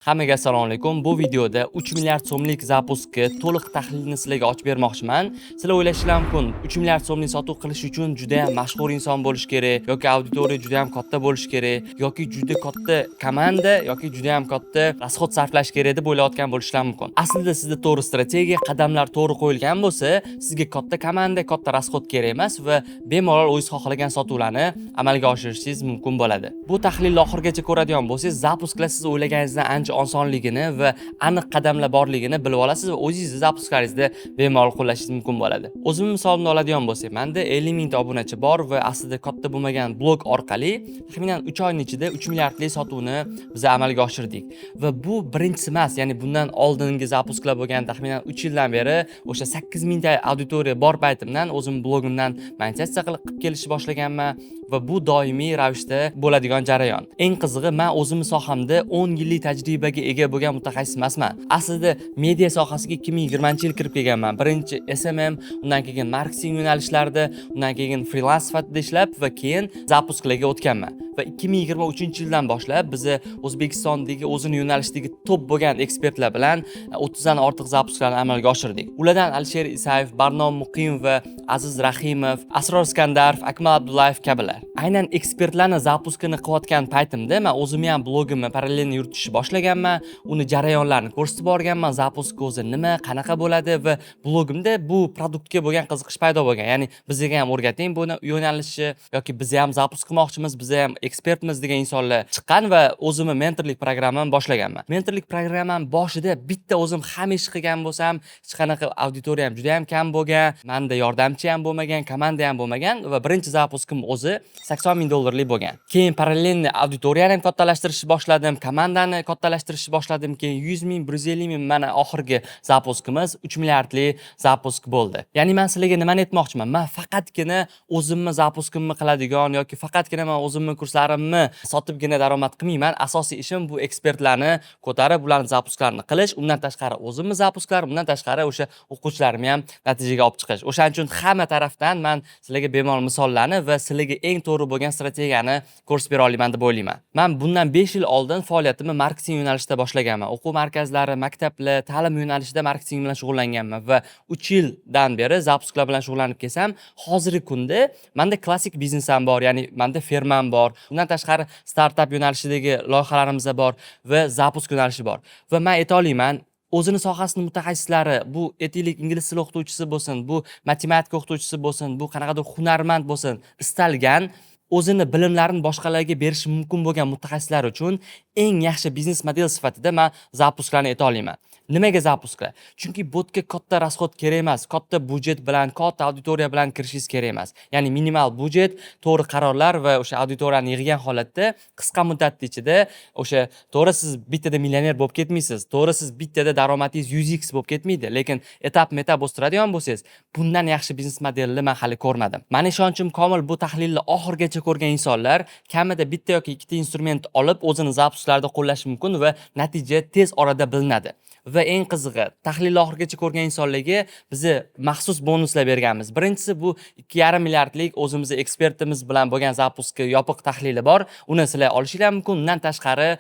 Hammaga assalomu alaykum. Bu videoda 3 milliard so'mlik zapuskni to'liq tahlilini sizlarga ochib bermoqchiman. Sizlar o'ylashinglar mumkin, 3 milliard so'mlik sotuv qilish uchun juda ham mashhur inson bo'lish kerak yoki auditoriya juda ham katta bo'lish kerak yoki juda katta komanda yoki juda ham katta rasxod sarflash kerak deb o'ylayotgan bo'lishlar mumkin. Aslida sizda to'g'ri strategiya, qadamlar to'g'ri qo'yilgan bo'lsa, sizga katta komanda, katta rasxod kerak emas va bemalol o'zingiz xohlagan sotuvlarni amalga oshirishingiz mumkin bo'ladi. Bu tahlilni oxirigacha ko'radigan bo'lsangiz, zapusklar siz o'ylaganingizdan ancha osonligini va aniq qadamlar borligini bilib olasiz va o'zingizni zapuskaringizda bemalol qo'llashingiz mumkin bo'ladi. O'zim misolimni oladigan bo'lsak, menda 50 mingta obunachi bor va aslida katta bo'lmagan blog orqali taxminan 3 oyning ichida 3 milliardlik sotuvni biz amalga oshirdik. Va bu birinchisi emas, ya'ni bundan oldingi zapusklar bo'lgan taxminan 3 yildan beri o'sha 8 mingta auditoriya bor paytimdan o'zim blogimdan monetizatsiya qilib kelishni boshlaganman va bu doimiy ravishda bo'ladigan jarayon. Eng qizig'i, men o'zim sohamda 10 yillik tajribaga ega bo'lgan mutaxassis emasman. Aslida media sohasiga 2020-yil kirib kelganman. Birinchi SMM, undan keyin marketing yo'nalishlarida, undan keyin freelance sifatida ishlab va keyin zapusklarga o'tganman. Va 2023-yildan boshlab biz O'zbekistondagi o'zini yo'nalishdagi top bo'lgan ekspertlar bilan 30 dan ortiq zapusklarni amalga oshirdik. Ulardan Alisher Isayev, Barnom Muqimov va Aziz Rahimov, Asror Iskandarov, Akmal Abdullayev kabilar. Aynan ekspertlarni zapuskini qilayotgan paytimda men o'zim ham blogimni parallelni yuritishni boshlaganman, uni jarayonlarini ko'rsatib borganman, zapusk o'zi nima, qanaqa bo'ladi va blogimda bu produktga bo'lgan qiziqish paydo bo'lgan. Ya'ni bizga ham o'rgating buni yo'nalishni yoki biz ham zapusk qilmoqchimiz, biz ham ekspertmiz degan insonlar chiqqan va o'zimni mentorlik programmamni boshlaganman. Mentorlik programmam boshida bitta o'zim ham ish qilgan bo'lsam, hech qanaqa auditoriya ham juda ham kam bo'lgan, menda yordamchi ham bo'lmagan, komanda ham bo'lmagan va birinchi zapuskim o'zi 80 ming dollarlik bo'lgan. Keyin parallelni auditoriyani ham kattalashtirishni boshladim, komandani kattalashtirishni boshladim. Keyin 100 ming, 150 ming, mana oxirgi zapuskimiz 3 milliardlik zapusk bo'ldi. Ya'ni men sizlarga nimani aytmoqchiman? Men faqatgina o'zimni zapuskimni qiladigan yoki faqatgina men o'zimni kurslarimni sotibgina daromad qilmayman. Asosiy ishim bu ekspertlarni ko'tarib, ularni zapuskarini qilish, undan tashqari o'zimni zapuskarim, undan tashqari o'sha o'quvchilarimni ham natijaga olib chiqish. O'shaning uchun hamma tarafdan men sizlarga bemalol misollarni va sizlarga eng to'g'ri bo'lgan strategiyani ko'rsatib bera olaman deb o'ylayman. Men bundan 5 yil oldin faoliyatimni marketing yo'nalishida boshlaganman. O'quv markazlari, maktablar, ta'lim yo'nalishida marketing bilan shug'ullanganman va 3 yildan beri zapusklar bilan shug'ullanib kelsam, hozirgi kunda menda klassik biznesam bor, ya'ni menda fermam bor. Undan tashqari startap yo'nalishidagi loyihalarimiz bor va zapusk yo'nalishi bor. Va men ayta olaman, o'zini sohasining mutaxassislari, bu aytaylik ingliz tili o'qituvchisi bo'lsin, bu matematika o'qituvchisi bo'lsin, bu qanaqadir hunarmand bo'lsin, istalgan o'zini bilimlarini boshqalarga berish mumkin bo'lgan mutaxassislar uchun eng yaxshi biznes model sifatida men zapusklarni ayta olaman. Nimaga zapusklar? Chunki botga katta rasxod kerak emas, katta budjet bilan, katta auditoriya bilan kirishingiz kerak emas. Ya'ni minimal budjet, to'g'ri qarorlar va o'sha auditoriyani yig'gan holatda qisqa muddat ichida o'sha to'g'ri siz bittada millioner bo'lib ketmaysiz, to'g'ri siz bittada daromadingiz 100x bo'lib ketmaydi, lekin etap-metap o'stiradigan bo'lsangiz, bundan yaxshi biznes modelni men hali ko'rmadim. Meni ishonchim komil, bu tahlilni oxirigacha ko'rgan insonlar kamida bitta yoki ikkita instrument olib o'zini zapusklarda qo'llashi mumkin va natija tez orada bilinadi. Va eng qizig'i, tahlilni oxirigacha ko'rgan insonlarga biz maxsus bonuslar berganmiz. Birinchisi bu 2,5 milliardlik o'zimiz ekspertimiz bilan bo'lgan zapuskni yopiq tahlili bor. Uni sizlar olishinglar mumkin. Undan tashqari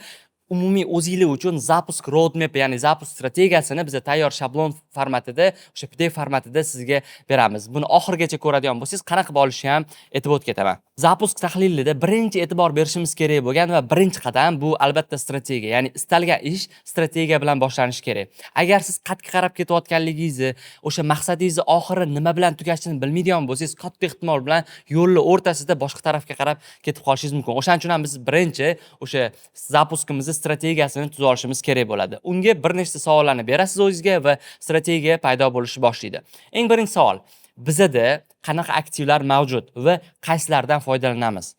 umumiy o'zingizlar uchun zapusk roadmap, ya'ni zapusk strategiyasini biz tayyor shablon formatida, o'sha PDF formatida sizga beramiz. Buni oxirigacha ko'radigan bo'lsangiz, qanaqa bo'lishini ham aytib o'tib ketaman. Zapusk tahlilida birinchi e'tibor berishimiz kerak bo'lgan va birinchi qadam bu albatta strategiya, ya'ni istalgan ish strategiya bilan boshlanishi kerak. Agar siz qatga qarab ketayotganligingizni, o'sha maqsadingizni oxiri nima bilan tugashini bilmaydigan bo'lsangiz, katta ehtimol bilan yo'lni o'rtasida boshqa tarafga qarab ketib qolishingiz mumkin. O'shaning uchun ham biz birinchi o'sha zapuskimizni strategiyasini tuzib olishimiz kerak bo'ladi. Unga bir nechta savollarni berasiz o'zingizga va strategiya paydo bo'lishni boshlaydi. Eng birinchi savol: bizada qanaqa aktivlar mavjud va qaysilardan foydalanamiz?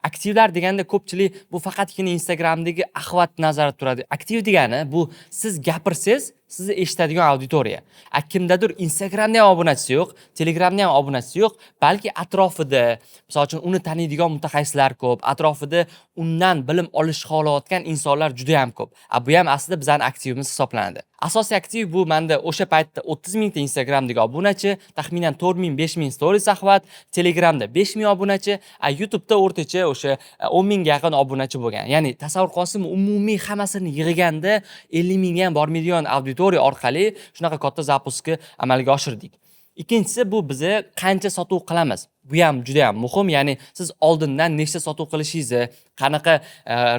Aktivlar deganda ko'pchilik bu faqatgina Instagramdagi axvat nazarda turadi. Aktiv degani bu siz gapirsangiz, sizni eshitadigan auditoriya. Kimdadir Instagramda ham obunachisi yo'q, Telegramda ham obunachisi yo'q, balki atrofida, misol uchun uni taniydigan mutaxassislar ko'p, atrofida undan bilim olishni xohlayotgan insonlar juda ham ko'p. Bu ham aslida bizning aktivimiz hisoblanadi. Asosiy aktiv bu menda o'sha paytda 30 mingta Instagramdagi obunachi, taxminan 4 ming, 5 ming stories saqlat, Telegramda 5 ming obunachi, YouTube'da o'rtacha o'sha 10 mingga yaqin obunachi bo'lgan. Ya'ni tasavvur qilsam, umumiy hammasini yig'ganda 50 mingga ham bormaydigan auditoriya orqali shunaqa katta zapuskni amalga oshirdik. Ikkinchisi bu bizni qancha sotuv qilamiz. Bu ham juda ham muhim, ya'ni siz oldindan nechta sotuv qilishingizni, qanaqa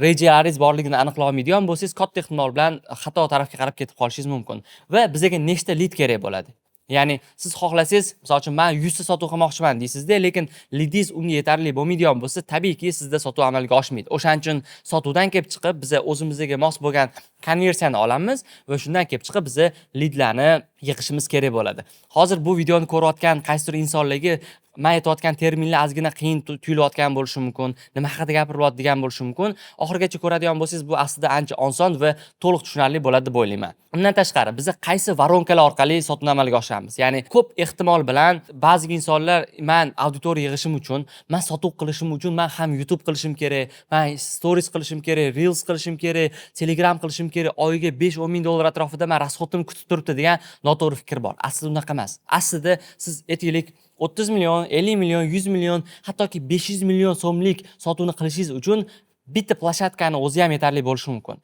rejalaringiz borligini aniqlay olmaydigan bo'lsangiz, katta ehtimol bilan xato tarafga qarab ketib qolishingiz mumkin va bizga nechta lead kerak bo'ladi. Ya'ni siz xohlasangiz, misol uchun men 100 ta sotuv qilmoqchiman deysizda, lekin leadingiz unga yetarli bo'lmaydigan bo'lsa, tabiiyki sizda sotuv amalga oshmaydi. O'shaning uchun sotuvdan kelib chiqib, biz o'zimizga mos bo'lgan konversiyani olamiz va shundan kelib chiqib biz leadlarni yig'ishimiz kerak bo'ladi. Hozir bu videoni ko'rayotgan qaysidir insonlarga men aytayotgan terminlar ozgina qiyin tuyulayotgan bo'lishi mumkin, nima haqida gapirilayotgan bo'lishi mumkin. Oxirigacha ko'radigan bo'lsangiz, bu aslida ancha oson va to'liq tushunarli bo'ladi deb o'ylayman. Undan tashqari, biz qaysi voronkalar orqali sotuvni amalga oshiramiz? Ya'ni ko'p ehtimol bilan ba'zi insonlar men auditoriya yig'ishim uchun, men sotuv qilishim uchun men ham YouTube qilishim kerak, men stories qilishim kerak, reels qilishim kerak, Telegram qilishim kerak, oyiga 5-10 ming dollar atrofida men rasxodimni kutib turibdi degan noto'g'ri fikr bor. Aslida unaqa emas. Aslida siz aytaylik 30 million, 50 million, 100 million, hattoki 500 million so'mlik sotuvni qilishingiz uchun bitta plashatkani o'zi ham yetarli bo'lishi mumkin.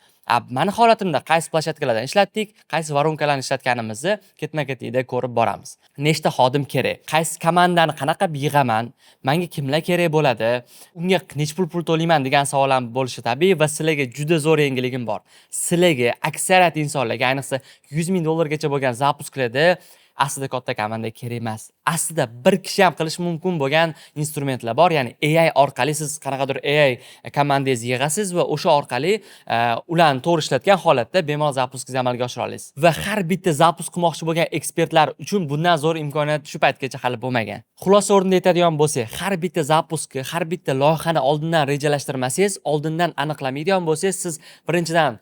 Mani holatimda qaysi plashatkalardan ishlatdik, qaysi voronkalarni ishlatganimizni ketma-ketida ko'rib boramiz. Nechta xodim kerak, qaysi komandani qanaqa yig'aman, menga kimlar kerak bo'ladi, unga nech pul to'layman degan savol ham bo'lishi tabiiy va sizlarga juda zo'r yangiligim bor. Sizlarga aksariyat insonlarga, ayniqsa 100 ming dollargacha bo'lgan zapusklarda aslida katta komanda kerak emas. Aslida bir kishi ham qilish mumkin bo'lgan instrumentlar bor. Ya'ni AI orqali siz qanaqadir AI komandangizni yig'asiz va o'sha orqali ularni to'g'ri ishlatgan holatda bemalol zapuskingizni amalga oshira olasiz. Va har bitta zapusk qilmoqchi bo'lgan ekspertlar uchun bundan zo'r imkoniyat shu paytgacha hali bo'lmagan. Xulosa o'rnida aytadigan bo'lsak, har bitta zapuskni, har bitta loyihani oldindan rejalashtirmasangiz, oldindan aniqlamaydigan bo'lsangiz, siz birinchidan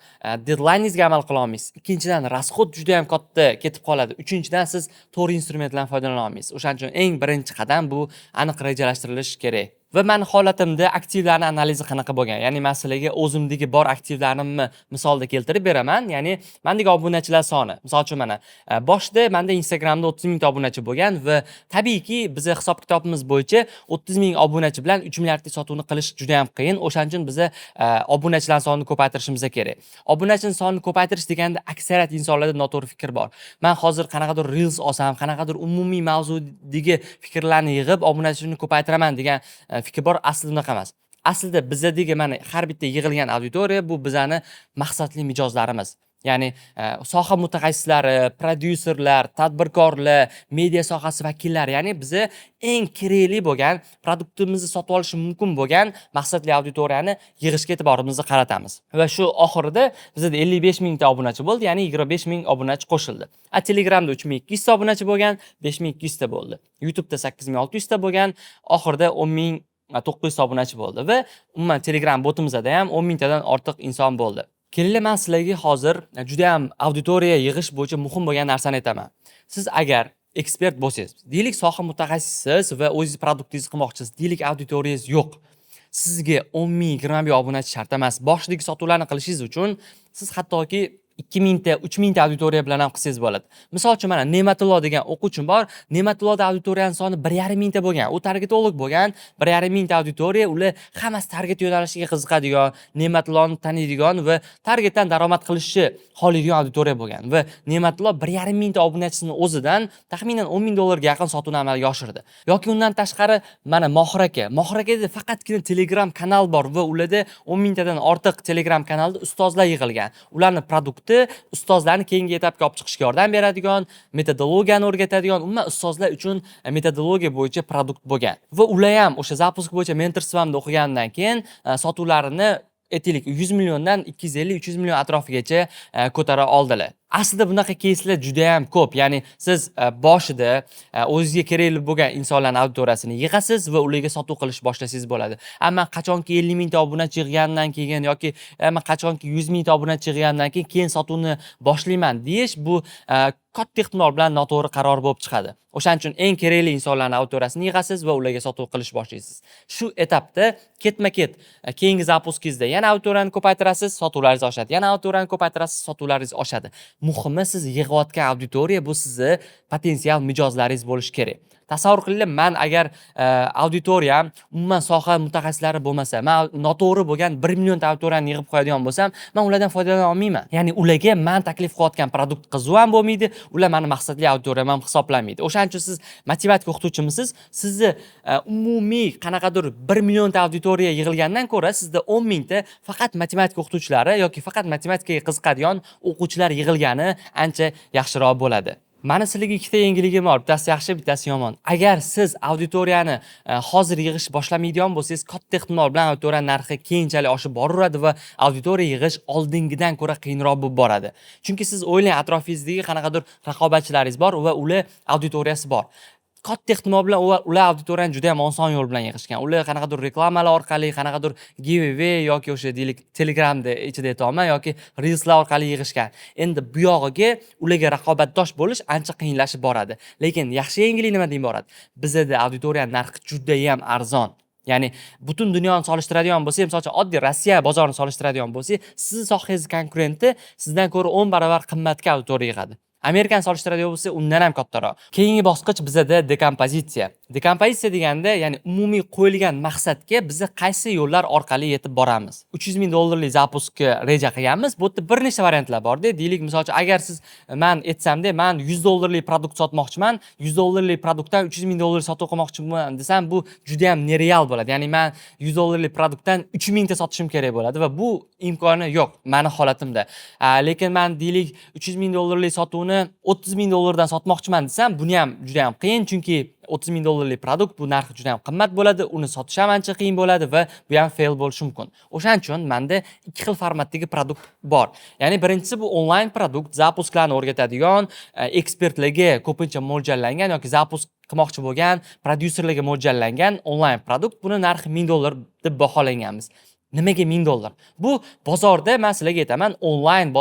deadlineingizga amal qila olmaysiz. Ikkinchidan rasxod juda ham katta ketib qoladi. Uchinchidan siz to'g'ri instrumentlardan foydalana olmaysiz. O'shaning uchun eng birinchi qadam bu aniq rejalashtirilishi kerak. Va men holatimda aktivlarni analizi qanaqa bo'lgan? Ya'ni men sizlarga o'zimdagi bor aktivlarimni misolda keltirib beraman. Ya'ni mendagi obunachilar soni. Misol uchun mana boshda menda Instagramda 30 ming obunachi bo'lgan va tabiiyki biz hisob-kitobimiz bo'yicha 30 ming obunachi bilan 3 milliardlik sotuvni qilish juda ham qiyin. O'shaning uchun biz obunachilar sonini ko'paytirishimiz kerak. Obunachining sonini ko'paytirish deganda aksariyat insonlarda noto'g'ri fikr bor. Men hozir qanaqadir reels olsam, qanaqadir umumiy mavzudagi fikrlarni yig'ib obunachini ko'paytiraman degan fikr bor. Aslida unaqa emas. Aslida bizdagi mana har bitta yig'ilgan auditoriya bu bizani maqsadli mijozlarimiz. Ya'ni soha mutaxassislari, prodyuserlar, tadbirkorlar, media sohasi vakillari, ya'ni bizni eng kerakli bo'lgan produktimizni sotib olishi mumkin bo'lgan maqsadli auditoriyani yig'ishga e'tiborimizni qaratamiz. Va shu oxirida bizda 55 mingta obunachi bo'ldi, ya'ni 25 ming obunachi qo'shildi. Telegramda 3200 ta obunachi bo'lgan, 5200 ta bo'ldi. YouTube'da 8600 ta bo'lgan, oxirida 10900 ta obunachi bo'ldi va umuman Telegram botimizda ham 10 mingtadan ortiq inson bo'ldi. Kelinglar, men sizlarga hozir juda ham auditoriya yig'ish bo'yicha muhim bo'lgan narsani aytaman. Siz agar ekspert bo'lsangiz, deylik soha mutaxassisiz va o'zingiz produktingizni qilmoqchisiz, deylik auditoriyangiz yo'q. Sizga 10 ming, 20 ming obunachi shart emas. Boshdagi sotuvlarni qilishingiz uchun siz hattoki 2000 ta, 3000 ta auditoriya bilan ham qilsangiz bo'ladi. Misol uchun mana Ne'matullo degan o'quvchim bor. Ne'matulloda auditoriyaning soni 1,5 mingta bo'lgan. U targetolog bo'lgan. 1,5 mingta auditoriya, ular hammasi target yo'nalishiga qiziqadigan, Ne'matulloni taniydigan va targetdan daromad qilishni xohlaydigan auditoriya bo'lgan. Va Ne'matullo 1,5 mingta obunachisini o'zidan taxminan 10 ming dollarga yaqin sotuvni amalga oshirdi. Yoki undan tashqari mana Mohir aka. Mohir akada faqatgina Telegram kanal bor va ularda 10 mingtadan ortiq Telegram kanalda ustozlar yig'ilgan. Ularning produkti ustozlarni keyingi etapga olib chiqishga yordam beradigan, metodologiyani o'rgatadigan, umuman ustozlar uchun metodologiya bo'yicha produkt bo'lgan. Va ular ham o'sha zapusk bo'yicha mentorstvamda o'qigandan keyin sotuvlarini aytaylik 100 milliondan 250-300 million atrofigacha ko'tara oldilar. Aslida bunaqa keyslar juda ham ko'p. Ya'ni siz boshida o'zingizga kerakli bo'lgan insonlarning auditoriyasini yig'asiz va ularga sotuv qilish boshlasangiz bo'ladi. Ammo qachonki 50 mingta obunachi yig'gandan keyin yoki man qachonki 100 mingta obunachi yig'gandan keyin sotuvni boshlayman deyish bu katta ehtimol bilan noto'g'ri qaror bo'lib chiqadi. O'shaning uchun eng kerakli insonlarning auditoriyasini yig'asiz va ularga sotuv qilish boshlaysiz. Shu etapda ketma-ket keyingi zapuskingizda yana auditoriyani ko'paytirasiz, sotuvlaringiz oshadi. Yana auditoriyani ko'paytirasiz, sotuvlaringiz oshadi. Muhimi siz yig'ayotgan auditoriya bu sizni potensial mijozlaringiz bo'lishi kerak. Tasavvur qiling, men agar auditoriyam umuman soha mutaxassislari bo'lmasa, men noto'g'ri bo'lgan 1 million ta auditoriyani yig'ib qo'yadigan bo'lsam, men ulardan foydalana olmayman. Ya'ni ularga men taklif qilayotgan produkt qiziq ham bo'lmaydi, ular meni maqsadli auditoriyam ham hisoblanmaydi. O'shaning uchun siz matematika o'qituvchimisiz, sizni umumiy qanaqadir 1 million ta auditoriya yig'ilgandan ko'ra sizda 10 mingta faqat matematika o'qituvchilari yoki faqat matematikaga qiziqadigan o'quvchilar yig'ilgani ancha yaxshiroq bo'ladi. Mana sizlarga ikkita yangiligim bor. Bittasi yaxshi, bittasi yomon. Agar siz auditoriyani hozir yig'ish boshlamaydigan bo'lsangiz, katta ehtimol bilan auditoriya narxi keyinchalik oshib boraveradi va auditoriya yig'ish oldingidan ko'ra qiyinroq bo'lib boradi. Chunki siz o'ylang, atrofingizdagi qanaqadir raqobatchilaringiz bor va ular auditoriyasi bor. Katta ehtimol bilan ular auditoriyani juda ham oson yo'l bilan yig'ishgan. Ular qanaqadir reklamalar orqali, qanaqadir giveaway yoki o'sha deylik Telegramda ichida aytaman yoki Reelslar orqali yig'ishgan. Endi bu yog'iga ularga raqobatdosh bo'lish ancha qiyinlashib boradi. Lekin yaxshi yangilik nimadan iborat? Bizda auditoriyaning narxi juda ham arzon. Ya'ni butun dunyoni solishtiradigan bo'lsa, misol uchun oddiy Rossiya bozorini solishtiradigan bo'lsa, siz sohangiz konkurenti sizdan ko'ra 10 barobar qimmatga auditoriya yig'adi. Amerikani solishtiradigan bo'lsa, undan ham kattaroq. Keyingi bosqich bizda dekompozitsiya. Dekompozitsiya deganda, ya'ni umumiy qo'yilgan maqsadga biz qaysi yo'llar orqali yetib boramiz. 300 ming dollarlik zapuskka reja qilganmiz. Bu yerda bir nechta variantlar bor-da. Deylik, misol uchun, agar siz men aytsamda, men 100 dollarlik produkt sotmoqchiman, 100 dollarlik produktdan 300 ming dollar sotuv qilmoqchiman desam, bu juda ham nereal bo'ladi. Ya'ni men 100 dollarlik produktdan 3000 ta sotishim kerak bo'ladi va bu imkoni yo'q meni holatimda. Lekin men deylik 300 ming dollarlik sotuvni 30 ming dollardan sotmoqchiman desam, buni ham juda ham qiyin, chunki 30 ming dollarlik produkt bu narxi juda ham qimmat bo'ladi, uni sotish ham ancha qiyin bo'ladi va bu ham fail bo'lishi mumkin. O'shaning uchun menda ikki xil formatdagi produkt bor. Ya'ni birinchisi bu onlayn produkt, zapusklarni o'rgatadigan, ekspertlarga ko'pincha mo'ljallangan yoki zapusk qilmoqchi bo'lgan prodyuserlarga mo'ljallangan onlayn produkt. Buni narxi 1000 dollar deb baholanganmiz. Nimaga 1000 dollar? Bu bozorda men sizlarga aytaman, onlayn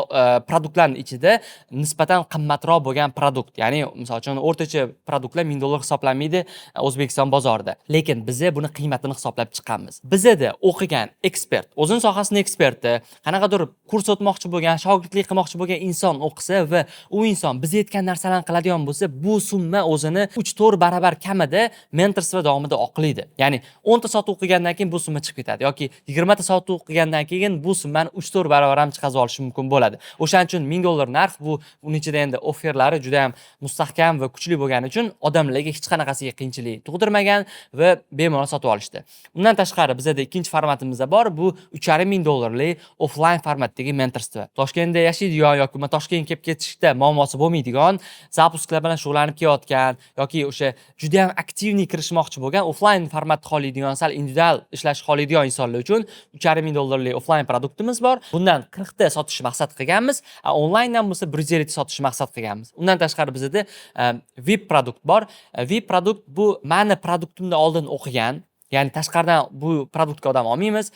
produktlarning ichida nisbatan qimmatroq bo'lgan produkt. Ya'ni, misol uchun, o'rtacha produktlar 1000 dollar hisoblanmaydi O'zbekiston bozorida. Lekin biz buni qiymatini hisoblab chiqqanmiz. Bizda o'qigan ekspert, o'zining sohasining eksperti, qanaqadir kurs o'tmoqchi bo'lgan, shogirdlik qilmoqchi bo'lgan inson o'qisa va u inson biz aytgan narsalarni qiladigan bo'lsa, bu summa o'zini 3-4 barobar kamida mentorство davomida oqlaydi. Ya'ni 10 ta sotuv qilgandan keyin bu summa chiqib ketadi yoki 20 sotuv qilgandan keyin bu summani 3-4 barobar ham chiqazib olish mumkin bo'ladi. O'shaning uchun 1000 dollar narx bu, uning ichida endi offerlari juda ham mustahkam va kuchli bo'lgani uchun odamlarga hech qanaqasiga qiyinchilik tug'dirmagan va bemalol sotib olishdi. Undan tashqari bizda ikkinchi formatimiz bor, bu 3500 dollarlik offline formatdagi mentorство. Toshkentda yashaydigan yoki Toshkentga kelib ketishda muammosi bo'lmaydigan, zapusklar bilan shug'ullanib kelayotgan yoki o'sha juda ham aktivniy kirishmoqchi bo'lgan, offline formatda xohlaydigan, sal individual ishlash xohlaydigan insonlar uchun 3500 dollarlik offline produktimiz bor. Bundan 40 ta sotish maqsad qilganmiz. Onlayndan bo'lsa 150 ta sotish maqsad qilganmiz. Undan tashqari bizda VIP produkt bor. VIP produkt bu meni produktimni oldin o'qigan, ya'ni tashqaridan bu produktga odam olmaymiz.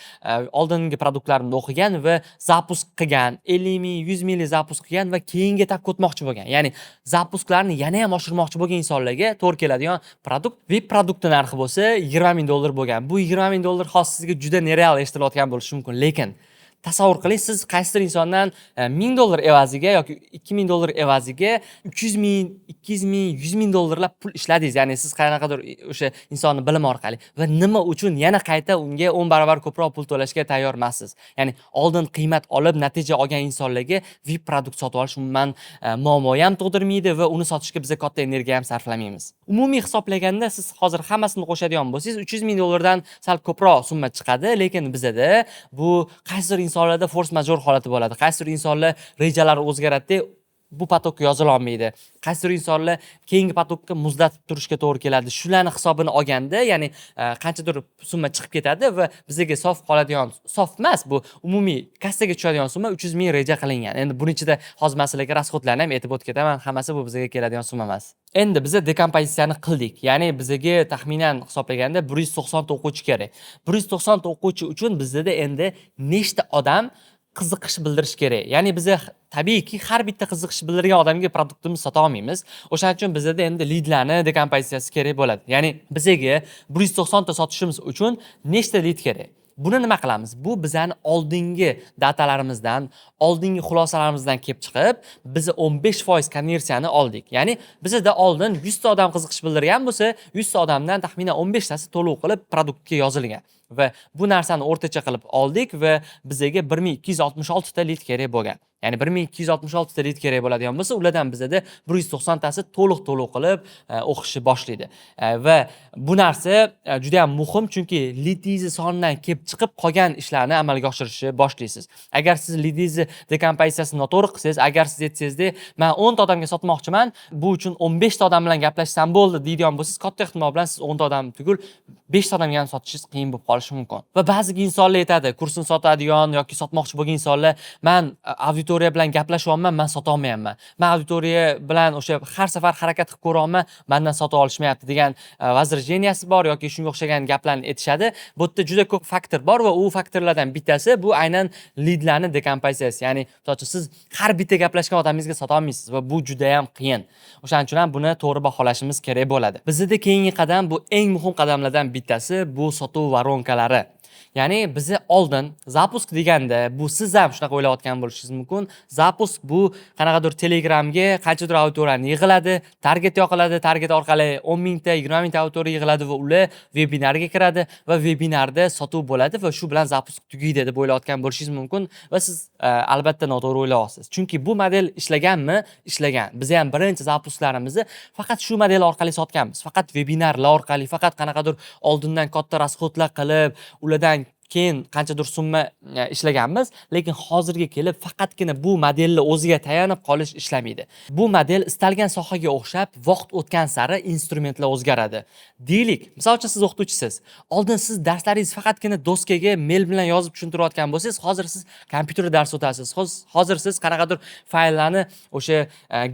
Oldingi produktlarimni o'qigan va zapusk qilgan, 50 ming, 100 minglik zapusk qilgan va keyingi etapga o'tmoqchi bo'lgan. Ya'ni zapusklarni yana ham oshirmoqchi bo'lgan insonlarga to'g'ri keladigan produkt. VIP produktning narxi bo'lsa 20 ming dollar bo'lgan. Bu 20 ming dollar hozir sizga juda nereal eshitilayotgan bo'lishi mumkin, lekin tasavvur qiling, siz qaysidir insondan 1000 dollar evaziga yoki 2000 dollar evaziga 300 ming, 200 ming, 100 ming dollarlab pul ishladingiz. Ya'ni siz qanaqadir o'sha insonni bilimi orqali va nima uchun yana qayta unga 10 barobar ko'proq pul to'lashga tayyor emassiz? Ya'ni oldin qiymat olib natija olgan insonlarga VIP produkt sotib olish umuman muammo ham tug'dirmaydi va uni sotishga biz katta energiya ham sarflamaymiz. Umumiy hisoblaganda siz hozir hammasini qo'shadigan bo'lsangiz 300 ming dollardan sal ko'proq summa chiqadi, lekin bizda bu qaysidir insonlarda force major holati bo'ladi. Qaysidir insonlar rejalari o'zgaradi, bu potokka yozila olmaydi. Qaysidir insonlar keyingi potokka muzlatib turishga to'g'ri keladi. Shularni hisobini olganda, ya'ni qanchadir summa chiqib ketadi va bizga sof qoladigan, sof emas, bu umumiy kassaga tushadigan summa 300 ming reja qilingan. Endi buning ichida hozir masalan rasxodlarni ham aytib o'tib ketaman, hammasi bu bizga keladigan summa emas. Endi biz dekompozitsiyani qildik. Ya'ni bizga taxminan hisoblaganda 190 ta o'quvchi kerak. 190 ta o'quvchi uchun bizda endi nechta odam qiziqish bildirish kerak. Ya'ni biz tabiiyki har bitta qiziqish bildirgan odamga produktimizni sota olmaymiz. O'shaning uchun bizda endi leadlarni dekompozitsiyasi kerak bo'ladi. Ya'ni bizga 190 ta sotishimiz uchun nechta lead kerak? Buni nima qilamiz? Bu bizani oldingi datalarimizdan, oldingi xulosalarimizdan kelib chiqib, biz 15% konversiyani oldik. Ya'ni bizda oldin 100 ta odam qiziqish bildirgan bo'lsa, 100 ta odamdan taxminan 15 tasi to'lov qilib produktga yozilgan. Va bu narsani o'rtacha qilib oldik va bizga 1266 ta lead kerak bo'lgan. Ya'ni 1266 ta lead kerak bo'ladigan bo'lsa, ulardan bizda 190 tasi to'liq qilib o'qishni boshlaydi. Va bu narsa juda ham muhim, chunki leadingiz sonidan kelib chiqib qolgan ishlarni amalga oshirishni boshlaysiz. Agar siz leadingiz dekompozitsiyasini noto'g'ri qilsangiz, agar siz aytsangiz-da, men 10 ta odamga sotmoqchiman, bu uchun 15 ta odam bilan gaplashsam bo'ldi deydigan bo'lsangiz, katta ehtimol bilan siz 10 ta odam tugul 5 ta odamga ham sotishingiz qiyin bo'lib qolishi mumkin. Va ba'zi insonlar aytadi, kursini sotadigan yoki sotmoqchi bo'lgan insonlar, men auditoriya bilan gaplashyapman, men sota olmayapman. Men auditoriya bilan o'sha har safar harakat qilib ko'ryapman, mendan sota olishmayapti degan vazirjeniyasi bor yoki shunga o'xshagan gaplarni aytishadi. Bu yerda juda ko'p faktor bor va u faktorlardan bittasi bu aynan leadlarni dekompozitsiyasi. Ya'ni siz har bitta gaplashgan odamingizga sota olmaysiz va bu juda ham qiyin. O'shaning uchun ham buni to'g'ri baholashimiz kerak bo'ladi. Bizda keyingi qadam, bu eng muhim qadamlardan bittasi, bu sotuv varonkalari. Ya'ni bizni oldin zapusk deganda, bu siz ham shunaqa o'ylayotgan bo'lishingiz mumkin. Zapusk bu qanaqadir Telegramga qanchadir auditoriyani yig'iladi, target yoqiladi, target orqali 10 mingta, 20 mingta auditoriya yig'iladi va ular vebinarga kiradi va vebinarda sotuv bo'ladi va shu bilan zapusk tugaydi deb o'ylayotgan bo'lishingiz mumkin va siz albatta noto'g'ri o'ylayapsiz. Chunki bu model ishlaganmi? Ishlagan. Biz ham birinchi zapusklarimizni faqat shu model orqali sotganmiz. Faqat vebinarlar orqali, faqat qanaqadir oldindan katta rasxodlar qilib, ulardan keyin qanchadir summa ishlaganmiz, lekin hozirga kelib faqatgina bu modelni o'ziga tayanib qolish ishlamaydi. Bu model istalgan sohaga o'xshab vaqt o'tgan sari instrumentlar o'zgaradi. Deylik, misol uchun siz o'qituvchisiz. Oldin siz darslaringiz faqatgina doskaga mail bilan yozib tushuntirayotgan bo'lsangiz, hozir siz kompyuterda dars o'tasiz. Hozir siz qanaqadir fayllarni o'sha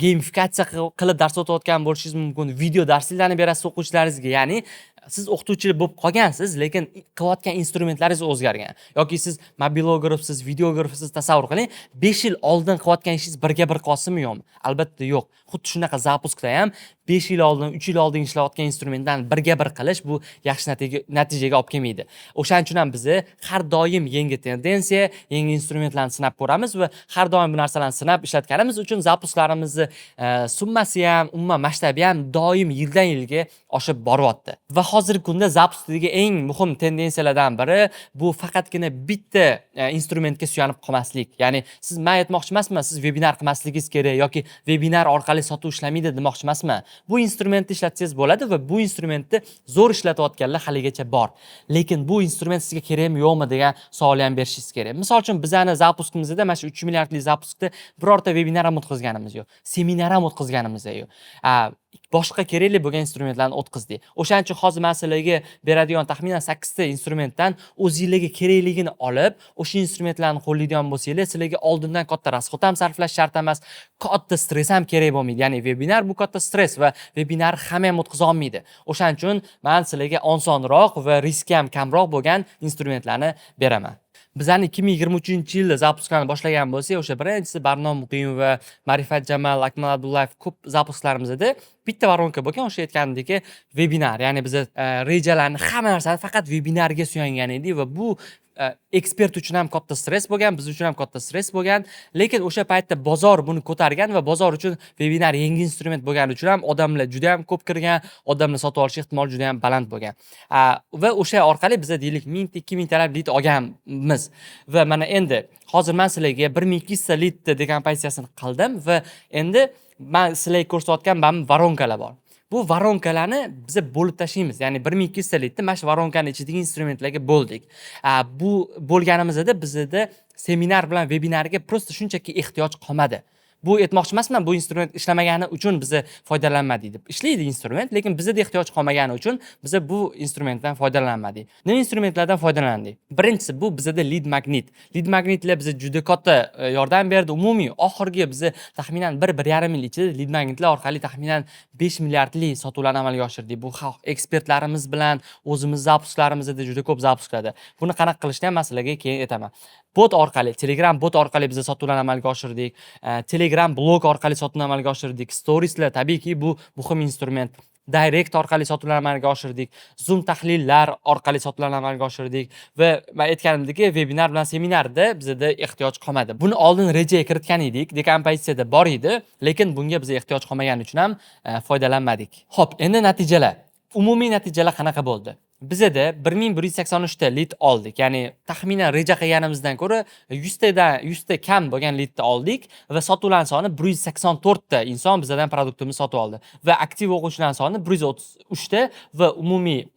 gamifikatsiya qilib dars o'tayotgan bo'lishingiz mumkin. Video darslarni berasiz o'quvchilaringizga. Ya'ni siz o'qituvchi bo'lib qolgansiz, lekin qilayotgan instrumentlaringiz o'zgargan. Yoki siz mobilografsiz, videografsiz tasavvur qiling, 5 yil oldin qilayotgan ishingiz birga bir qolsinmi yo'qmi? Albatta yo'q. Xuddi shunaqa zapuskda ham 5 yil oldin, 3 yil oldin ishlayotgan instrumentdan birga bir qilish bu yaxshi natijaga olib kelmaydi. O'shaning uchun ham biz har doim yangi tendensiya, yangi instrumentlarni sinab ko'ramiz va har doim bu narsalarni sinab ishlatganimiz uchun zapusklarimizni summasi ham, umuman masshtabi ham doim yildan yilga oshib boryapti. Va hozirgi kunda zapuskdagi eng muhim tendensiyalardan biri bu faqatgina bitta instrumentga suyanib qolmaslik. Ya'ni siz men aytmoqchi emasman, siz webinar qilmasligingiz kerak yoki webinar orqali sotuv ishlamaydi demoqchi emasman. Bu instrumentni ishlatsangiz bo'ladi va bu instrumentni zo'r ishlatayotganlar haligacha bor. Lekin bu instrument sizga kerakmi yo'qmi degan savol ham berishingiz kerak. Misol uchun bizning zapuskimizda mana shu 3 milliardlik zapuskda birorta webinar ham o'tkazganimiz yo'q, seminar ham o'tkazganimiz yo'q. Boshqa kerakli bo'lgan instrumentlarni o'tkazdik. O'shaning uchun hozir men sizlarga beradigan taxminan 8 ta instrumentdan o'zingizlarga kerakligini olib, o'sha instrumentlarni qo'llaydigan bo'lsanglar, sizlarga oldindan katta rasxod ham sarflash shart emas, katta stress ham kerak bo'lmaydi. Ya'ni webinar bu katta stress va webinar hamma ham o'tkaza olmaydi. O'shaning uchun men sizlarga osonroq va riski ham kamroq bo'lgan instrumentlarni beraman. Bizani 2023-yilda zapusklarni boshlagan bo'lsak, o'sha birinchisi Barnom Muqimov va Ma'rifat Jamal, Akmal Abdullayev ko'p zapusklarimizdada bitta varonka bo'lgan, o'sha aytgandek webinar. Ya'ni biz rejalarni hamma narsani faqat webinarga suyangan edik va bu ekspert uchun ham katta stress bo'lgan, biz uchun ham katta stress bo'lgan, lekin o'sha paytda bozor buni ko'targan va bozor uchun webinar yangi instrument bo'lgani uchun ham odamlar juda ham ko'p kirgan, odamlar sotib olish ehtimoli juda ham baland bo'lgan. Va o'sha orqali biz deylik 1000 ta 2000 talab lead olganmiz. Va mana endi hozir men sizlarga 1200 ta lead dekompozitsiyasini qildim va endi men sizlarga ko'rsatayotgan varonkalar bor. Bu varonkalarni biz bo'lib tashlaymiz. Ya'ni 1200 ta leadni mana shu varonkani ichidagi instrumentlarga bo'ldik. Bu bo'lganimizda bizda seminar bilan webinarga prosta shunchaki ehtiyoj qolmadi. Bu aytmoqchi emasman, bu instrument ishlamagani uchun biza foydalanmadik deb. Ishlaydi instrument, lekin bizda ehtiyoj qolmagani uchun biza bu instrumentdan foydalanmadik. Nima instrumentlardan foydalandik? Birinchisi bu bizda lead magnet. Lead magnetlar bizga juda katta yordam berdi. Umumiy oxirgi biza taxminan 1-1,5 yil ichida lead magnetlar orqali taxminan 5 milliardlik sotuvlarni amalga oshirdik. Bu ekspertlarimiz bilan o'zimiz zapuslarimizda juda ko'p zapusklarda. Buni qanaqa qilishni ham masalaga keyin aytaman. Bot orqali, Telegram bot orqali biz sotuvlarni amalga oshirdik. Telegram blog orqali sotuvni amalga oshirdik. Storieslar tabiiyki bu muhim instrument. Direct orqali sotuvlarni amalga oshirdik. Zoom tahlillar orqali sotuvlarni amalga oshirdik va men aytganimdek, webinar bilan seminarda bizda ehtiyoj qolmadi. Buni oldin rejaga kiritgan edik, dekompozitsiyada bor edi, lekin bunga biz ehtiyoj qolmagani uchun ham foydalanmadik. Xo'p, endi natijalar. Umumiy natijalar qanaqa bo'ldi? Bizda 1183 ta lead oldik. Ya'ni taxminan reja qilganimizdan ko'ra 100 ta kam bo'lgan leadni oldik va sotuvlar soni 184 ta inson bizdan produktimizni sotib oldi va aktiv o'quvchilar soni 133 ta va umumiy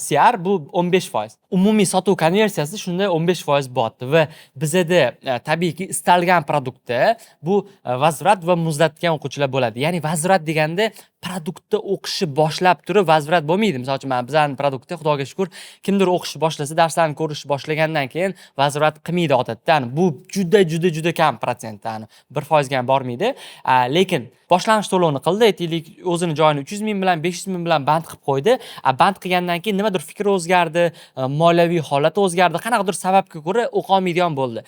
CR bu 15%. Umumiy sotuv konversiyasi shunda 15% bo'tdi va bizda tabiiyki istalgan produktda bu vazrat va muzlatgan o'quvchilar bo'ladi. Ya'ni vazrat deganda produktni o'qishni boshlab turib vazrat bo'lmaydi. Misol uchun, bizning produktda Xudoga shukr, kimdir o'qishni boshlasa, darslarni ko'rishni boshlagandan keyin vazrat qilmaydi odatda. Bu juda kam protsent, 1% ga ham bormaydi. Lekin boshlang'ich to'lovni qildi, aytaylik, o'zini joyini 300 ming bilan 500 ming bilan band qilib qo'ydi. Band qilgandan keyin nimadir fikri o'zgardi, moliyaviy holati o'zgardi, qanaqadir sababga ko'ra o'qiy olmaydigan bo'ldi.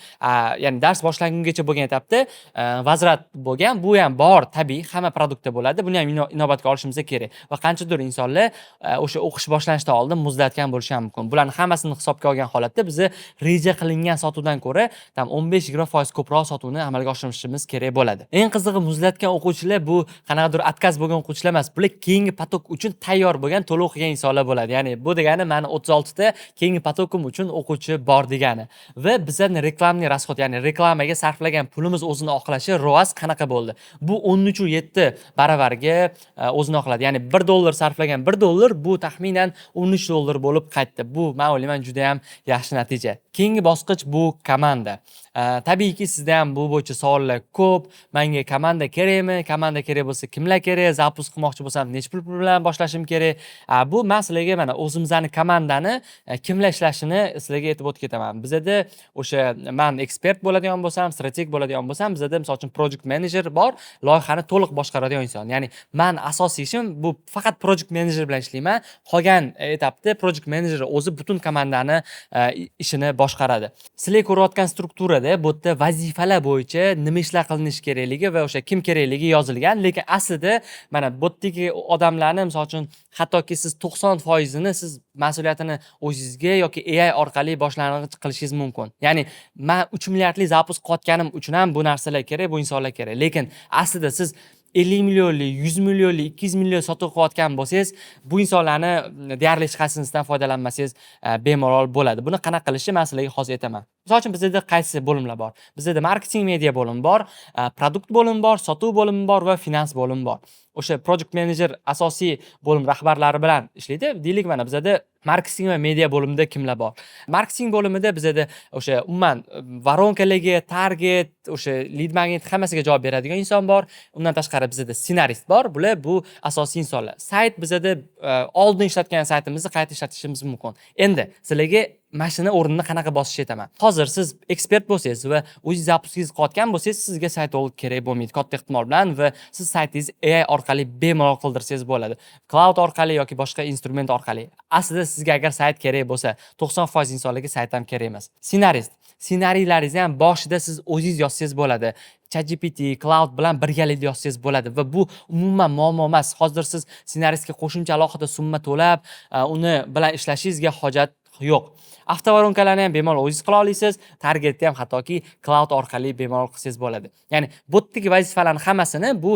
Ya'ni dars boshlangungacha bo'lgan etapda vazrat bo'lgan, bu ham bor, tabiiy, hamma produktda bo'ladi. Buni ham inobatga olishimiz kerak. Va qanchadir insonlar o'sha o'qish boshlanishdan oldin muzlatgan bo'lishi ham mumkin. Bularni hammasini hisobga olgan holatda biz reja qilingan sotuvdan ko'ra 15-20% ko'proq sotuvni amalga oshirishimiz kerak bo'ladi. Eng qizig'i, muzlatgan o'quvchilar bu qanaqadir отказ bo'lgan o'quvchilar emas. Bular keyingi potok uchun tayyor bo'lgan, to'lov qilgan insonlar bo'ladi. Ya'ni bu degani meni 36 ta keyingi potokim uchun o'quvchi bor degani. Va bizning reklamniy rasxod, ya'ni reklamaga sarflagan pulimiz o'zini oqlashi ROAS qanaqa bo'ldi? Bu 13.7 baravarga o'zini oqladi. Ya'ni $1 sarflagan $1 bu taxminan $13 bo'lib qaytdi. Bu men o'ylayman juda ham yaxshi natija. Keyingi bosqich bu komanda. Tabiiyki sizda ham bu bo'yicha savollar ko'p. Menga komanda kerakmi? Komanda kerak bo'lsa kimlar kerak? Zapus qilmoqchi bo'lsam nechta pul bilan boshlashim kerak? Bu masalaga mana o'zimizning komandani kimlar ishlashini sizlarga aytib o'tib ketaman. Bizda o'sha men ekspert bo'ladigan bo'lsam, strateg bo'ladigan bo'lsam, bizda misol uchun project manager bor, loyihani to'liq boshqaradigan inson. Ya'ni men asosiy ishim bu faqat project manager bilan ishlayman. Qolgan etapda project manager o'zi butun komandani ishini boshqaradi. Sizlar ko'rayotgan strukturada bu yerda vazifalar bo'yicha nima ishlar qilinishi kerakligi va o'sha kim kerakligi yozilgan, lekin aslida mana bu yerdagi odamlarni misol uchun hattoki siz 90% ni siz mas'uliyatini o'zingizga yoki AI orqali boshlang'ich qilishingiz mumkin. Ya'ni men 3 milliardlik zapus qilayotganim uchun ham bu narsalar kerak, bu insonlar kerak. Lekin aslida siz 50 millionlik, 100 millionlik, 200 million sotuv qilayotgan bo'lsangiz, bu insonlarni deyarli hech qaysidan foydalanmasangiz bemalol bo'ladi. Buni qanaqa qilishni men sizlarga hozir aytaman. Misol uchun bizda qaysi bo'limlar bor? Bizda marketing media bo'limi bor, produkt bo'limi bor, sotuv bo'limi bor va finans bo'limi bor. O'sha project manager asosiy bo'lim rahbarlari bilan ishlaydi. Deylik, mana bizda marketing va media bo'limida kimlar bor? Marketing bo'limida bizda o'sha umuman voronkalarga, target, o'sha lead magnet hammasiga javob beradigan inson bor. Undan tashqari bizda ssenarist bor. Bular bu asosiy insonlar. Sayt bizda oldin ishlatgan saytimizni qayta ishlatishimiz mumkin. Endi sizlarga mashina o'rnini qanaqa bosishni aytaman. Hozir siz ekspert bo'lsangiz va o'zingiz zapuskingiz qilayotgan bo'lsangiz, sizga sayt kerak bo'lmaydi katta ehtimol bilan va siz saytingizni AI orqali bemalol qildirsangiz bo'ladi. Cloud orqali yoki boshqa instrument orqali. Aslida sizga agar sayt kerak bo'lsa, 90% insonlarga sayt ham kerak emas. Ssenarist. Ssenariylaringizni ham boshida siz o'zingiz yozsangiz bo'ladi. ChatGPT, Cloud bilan birgalikda yozsangiz bo'ladi va bu umuman muammo emas. Hozir siz ssenaristga qo'shimcha alohida summa to'lab, uni bilan ishlashingizga hojat yo'q. Avtovoronkalarni ham bemalol o'zingiz qila olasiz, targetni ham hattoki cloud orqali bemalol qilsangiz bo'ladi. Ya'ni bu yerdagi vazifalarning hammasini bu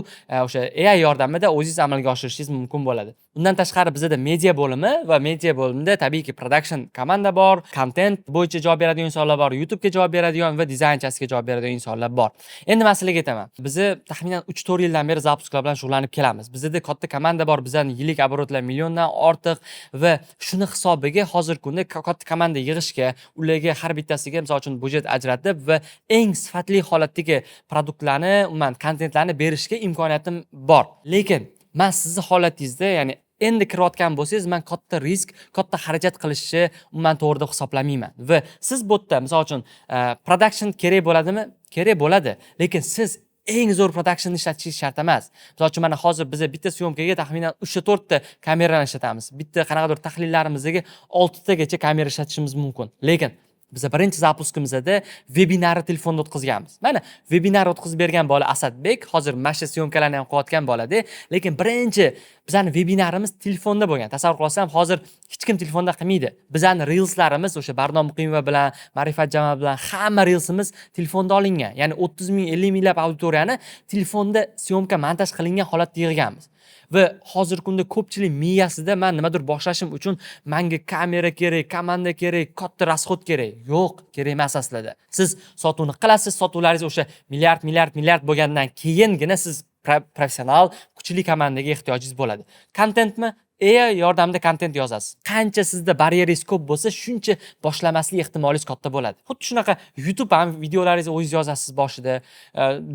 o'sha AI yordamida o'zingiz amalga oshirishingiz mumkin bo'ladi. Undan tashqari bizda media bo'limi va media bo'limida tabiiyki production komanda bor, content bo'yicha javob beradigan insonlar bor, YouTube ga javob beradigan va dizaynchasiga javob beradigan insonlar bor. Endi masalaga aytaman. Biz taxminan 3-4 yildan beri zapusklar bilan shug'ullanib kelamiz. Bizda katta komanda bor, bizning yillik obrotlar milliondan ortiq va shuni hisobiga hozirgi kunda katta komanda yig'ishga, ularga har bittasiga misol uchun budjet ajratib va eng sifatli holatdagi produktlarni, umuman kontentlarni berishga imkoniyatim bor. Lekin men sizni holatingizda, ya'ni endi kirayotgan bo'lsangiz, men katta risk, katta xarajat qilishni umuman to'g'ri deb hisoblamayman. Va siz bu yerda misol uchun production kerak bo'ladimi? Kerak bo'ladi. Lekin siz eng zo'r production ishlatishingiz shart emas. Misol uchun mana hozir biz bitta syomkaga taxminan 3 ta 4 ta kamerani ishlatamiz. Bitta qanaqadir tahlillarimizga 6 tagacha kamera ishlatishimiz mumkin. Lekin biz birinchi zapuskimizda vebinarni telefonda o'tkazganmiz. Mana webinar o'tkazib bergan bola Asadbek, hozir masha syomkalarni ham qilayotgan bo'ladi. Lekin birinchi bizani webinarimiz telefonda bo'lgan. Tasavvur qilsam, hozir hech kim telefonda qilmaydi. Bizani reelslarimiz o'sha Barnom Muqimova bilan, Ma'rifat Jamal bilan hamma reelsimiz telefonda olingan. Ya'ni 30 ming, 50 minglab auditoriyani telefonda syomka montaj qilingan holatda yig'ganmiz. Va hozir kunda ko'pchilik miyasida men nimadir boshlashim uchun menga kamera kerak, komanda kerak, katta rasxod kerak. Yo'q, kerak emas aslida. Siz sotuvni qilasiz, sotuvlaringiz o'sha milliard bo'lgandan keyingina siz professional, kuchli komandaga ehtiyojingiz bo'ladi. Kontentmi? Yordamida kontent yozasiz. Qancha sizda baryeringiz ko'p bo'lsa, shuncha boshlamaslik ehtimolingiz katta bo'ladi. Xuddi shunaqa YouTube ham videolaringizni o'zingiz yozasiz boshida.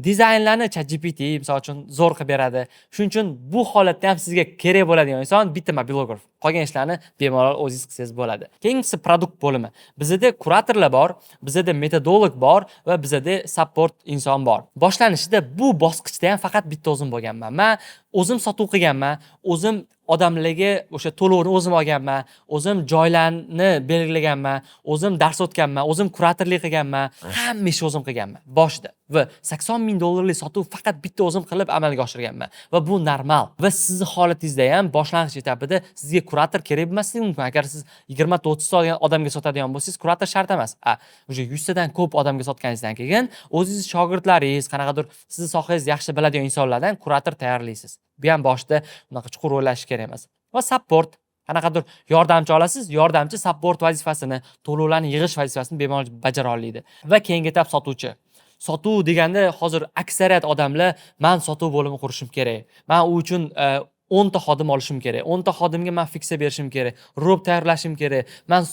Dizaynlarni ChatGPT misol uchun zo'r qilib beradi. Shuning uchun bu holatda ham sizga kerak bo'ladigan inson bitta mobilograf. Qolgan ishlarni bemalol o'zingiz qilsangiz bo'ladi. Keyingisi produkt bo'limi. Bizda kuratorlar bor, bizda metodolog bor va bizda support inson bor. Boshlanishida bu bosqichda ham faqat bitta o'zim bo'lganman. Men o'zim sotuv qilganman, o'zim odamlarga o'sha to'lovni o'zim olganman, o'zim joylarni belgilaganman, o'zim dars o'tganman, o'zim kuratorlik qilganman, hamma ishni o'zim qilganman boshida. Va 80 ming dollarlik sotuv faqat bitta o'zim qilib amalga oshirganman. Va bu normal. Va sizni holatingizda ham boshlang'ich etapida sizga kurator kerak bo'lmasligi mumkin. Agar siz 20 ta 30 ta odamga sotadigan bo'lsangiz, kurator shart emas. O'sha 100 tadan ko'p odamga sotganingizdan keyin o'zingiz shogirdlaringiz, qanaqadir sizni sohangizni yaxshi biladigan insonlardan kurator tayyorlaysiz. Bu ham boshida unaqa chuqur o'ylash kerak emas. Va support, qanaqadir yordamchi olasiz, yordamchi support vazifasini, to'lovlarni yig'ish vazifasini bemalol bajara oladi. Va keyingi etap sotuvchi. Sotuv deganda hozir aksariyat odamlar men sotuv bo'limi qurishim kerak. Men u uchun 10 ta xodim olishim kerak. 10 ta xodimga men fiksiya berishim kerak. Rob tayyorlashim kerak. Men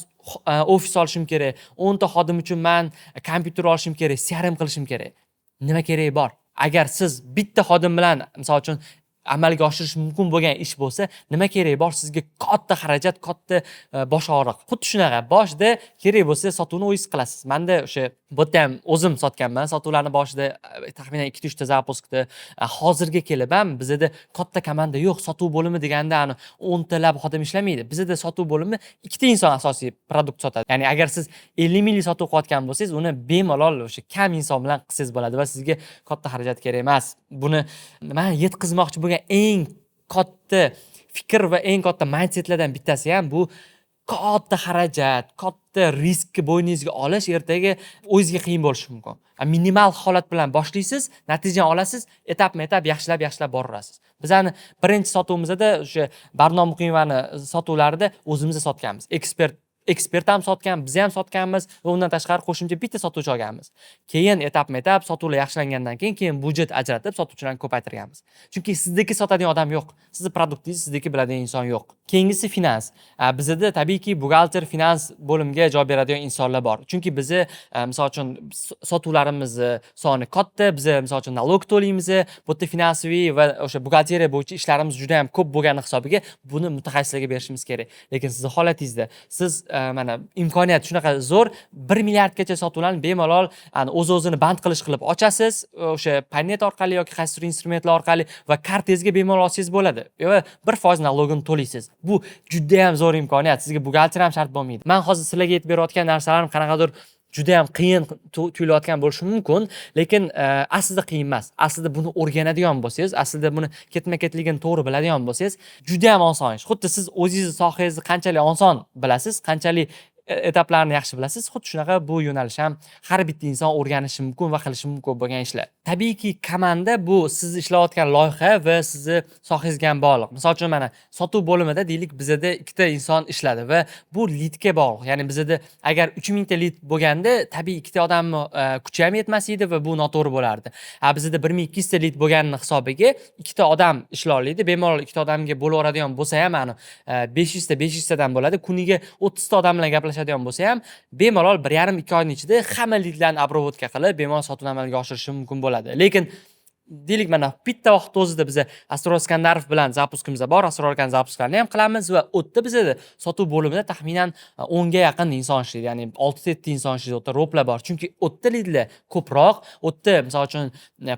ofis olishim kerak. 10 ta xodim uchun men kompyuter olishim kerak, CRM qilishim kerak. Nima keragi bor? Agar siz bitta xodim bilan, misol uchun amalga oshirish mumkin bo'lgan ish bo'lsa, nima kerak bor? Sizga katta xarajat, katta bosh og'riq. Xuddi shunaqa, boshida kerak bo'lsa sotuvni o'zingiz qilasiz. Menda o'sha bu yerda ham o'zim sotganman. Sotuvlarni boshida taxminan 2-3 ta zapuskda. Hozirga kelib ham bizda katta komanda yo'q. Sotuv bo'limi deganda 10 ta lab xodim ishlamaydi. Bizda sotuv bo'limi 2 ta inson asosiy produkt sotadi. Ya'ni agar siz 50 minglik sotuv qilayotgan bo'lsangiz, uni bemalol o'sha kam inson bilan qilsangiz bo'ladi va sizga katta xarajat kerak emas. Buni men yetkazmoqchi bo'lgan eng katta fikr va eng katta mindsetlardan bittasi ham bu katta xarajat, katta riskni bo'yningizga olish ertaga o'zingizga qiyin bo'lishi mumkin. Minimal holat bilan boshlaysiz, natijani olasiz, etap-etap yaxshilab boraverasiz. Bizani birinchi sotuvimizda o'sha Barnom Muqimovani sotuvlarida o'zimiz sotganmiz. Ekspert ham sotgan, biz ham sotganmiz va undan tashqari qo'shimcha bitta sotuvchi olganmiz. Keyin etap-etap sotuvlar yaxshilangandan keyin budjet ajratib sotuvchilarni ko'paytirganmiz. Chunki sizniki sotadigan odam yo'q. Sizni produktingiz sizniki biladigan inson yo'q. Keyingisi finans. Bizda tabiiyki buxgalter, finans bo'limiga javob beradigan insonlar bor. Chunki bizni misol uchun sotuvlarimiz soni katta, biz misol uchun nalog to'laymiz, bu yerda finansiviy va o'sha buxgalteriya bo'yicha ishlarimiz juda ham ko'p bo'lgani hisobiga buni mutaxassislarga berishimiz kerak. Lekin sizning holatingizda siz mana imkoniyat shunaqa zo'r 1 milliardgacha sotuvlarni bemalol o'z-o'zini band qilish qilib ochasiz, o'sha paynet orqali yoki qaysidir instrumentlar orqali va kartangizga bemalol olsangiz bo'ladi. Va 1% nalogini to'laysiz. Bu juda ham zo'r imkoniyat. Sizga buxgalter ham shart bo'lmaydi. Men hozir sizlarga aytib berayotgan narsalarim qanaqadir juda ham qiyin tuyulayotgan bo'lishi mumkin, lekin aslida qiyin emas. Aslida buni o'rganadigan bo'lsangiz, aslida buni ketma-ketligini to'g'ri biladigan bo'lsangiz, juda ham oson ish. Xuddi siz o'zingizni sohangizni qanchalik oson bilasiz, qanchalik etaplarni yaxshi bilasiz, xuddi shunaqa bu yo'nalish ham har bitta inson o'rganishi mumkin va qilishi mumkin bo'lgan ishlar. Tabiiyki, komanda bu siz ishlayotgan loyiha va sizni sohangizga ham bog'liq. Misol uchun mana sotuv bo'limida deylik bizda 2 ta inson ishladi va bu lidga bog'liq. Ya'ni bizda agar 3000 ta lid bo'lganda, tabiiy 2 ta odamni kuchi ham yetmas edi va bu noto'g'ri bo'lardi. Bizda 1200 ta lid bo'lganini hisobiga 2 ta odam ishlaydi. Bemalol 2 ta odamga bo'laveradigan bo'lsa ham 500 tadan bo'ladi. Kuniga 30 ta odam bilan qilishadigan bo'lsa ham, bemalol 1,5-2 oyning ichida hamma lidlarni obработка qilib, bemalol sotuvni amalga oshirishi mumkin bo'ladi. Lekin deylik mana bitta vaqt o'zida biz Asror Iskandarov bilan zapuskimiz bor, Asror akaning zapuskalarini ham qilamiz va o'tda bizda sotuv bo'limida taxminan 10 ga yaqin inson ishlaydi, ya'ni 6-7 inson ishlaydi, o'tda roblar bor. Chunki o'tda lidlar ko'proq, o'tda misol uchun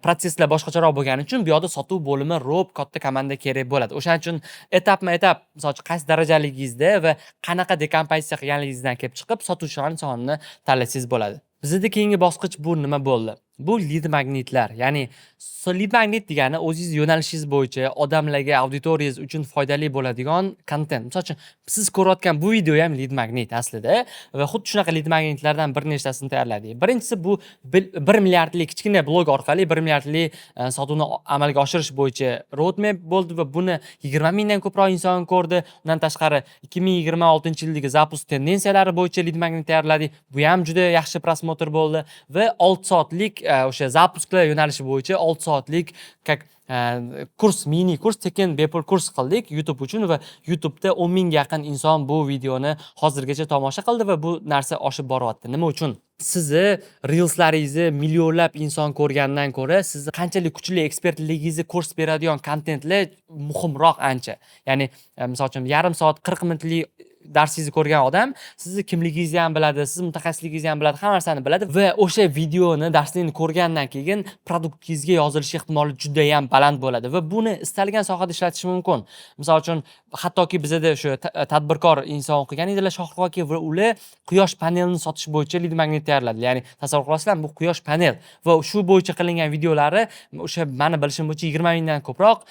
protsesslar boshqacharoq bo'lgani uchun bu yoqda sotuv bo'limi, rob, katta komanda kerak bo'ladi. O'shaning uchun etapma-etap, misol uchun qaysi darajaligingizda va qanaqa dekompozitsiya qilganligingizdan kelib chiqib, sotuvchilarning sonini tanlasangiz bo'ladi. Bizda keyingi bosqich bu nima bo'ldi? Bu lead magnitlar. Ya'ni lead magnit degani o'zingiz yo'nalishingiz bo'yicha odamlarga, auditoriyangiz uchun foydali bo'ladigan kontent. Misol uchun siz ko'rayotgan bu video ham lead magnit aslida va xuddi shunaqa lead magnitlardan bir nechtasini tayyorladik. Birinchisi bu 1 milliardlik kichkina blog orqali 1 milliardlik sotuvni amalga oshirish bo'yicha roadmap bo'ldi va buni 20 mingdan ko'proq inson ko'rdi. Undan tashqari 2026-yildagi zapusk tendensiyalari bo'yicha lead magnit tayyorladik. Bu ham juda yaxshi prosmotr bo'ldi va 6 soatlik o'sha zapusklar yo'nalishi bo'yicha 6 soatlik kurs, mini kurs, tekin bepul kurs qildik YouTube uchun va YouTube'da 10 mingga yaqin inson bu videoni hozirgacha tomosha qildi va bu narsa oshib boryapti. Nima uchun? Sizni reelslaringizni millionlab inson ko'rgandan ko'ra, sizni qanchalik kuchli ekspertligingizni ko'rsatib beradigan kontentlar muhimroq ancha. Ya'ni misol uchun yarim soat 40 minutlik darsingizni ko'rgan odam sizni kimligingizni ham biladi, siz mutaxassisligingizni ham biladi, hamma narsani biladi va o'sha videoni, darslikni ko'rgandan keyin produktingizga yozilish ehtimoli juda ham baland bo'ladi va buni istalgan sohada ishlatish mumkin. Misol uchun hattoki bizda shu tadbirkor inson o'qigan edilar, Shohruh aka, va ular quyosh panelini sotish bo'yicha lead magnet tayyorladi. Ya'ni tasavvur qilasizlar, bu quyosh panel va shu bo'yicha qilingan videolari o'sha meni bilishim bo'yicha 20 mingdan ko'proq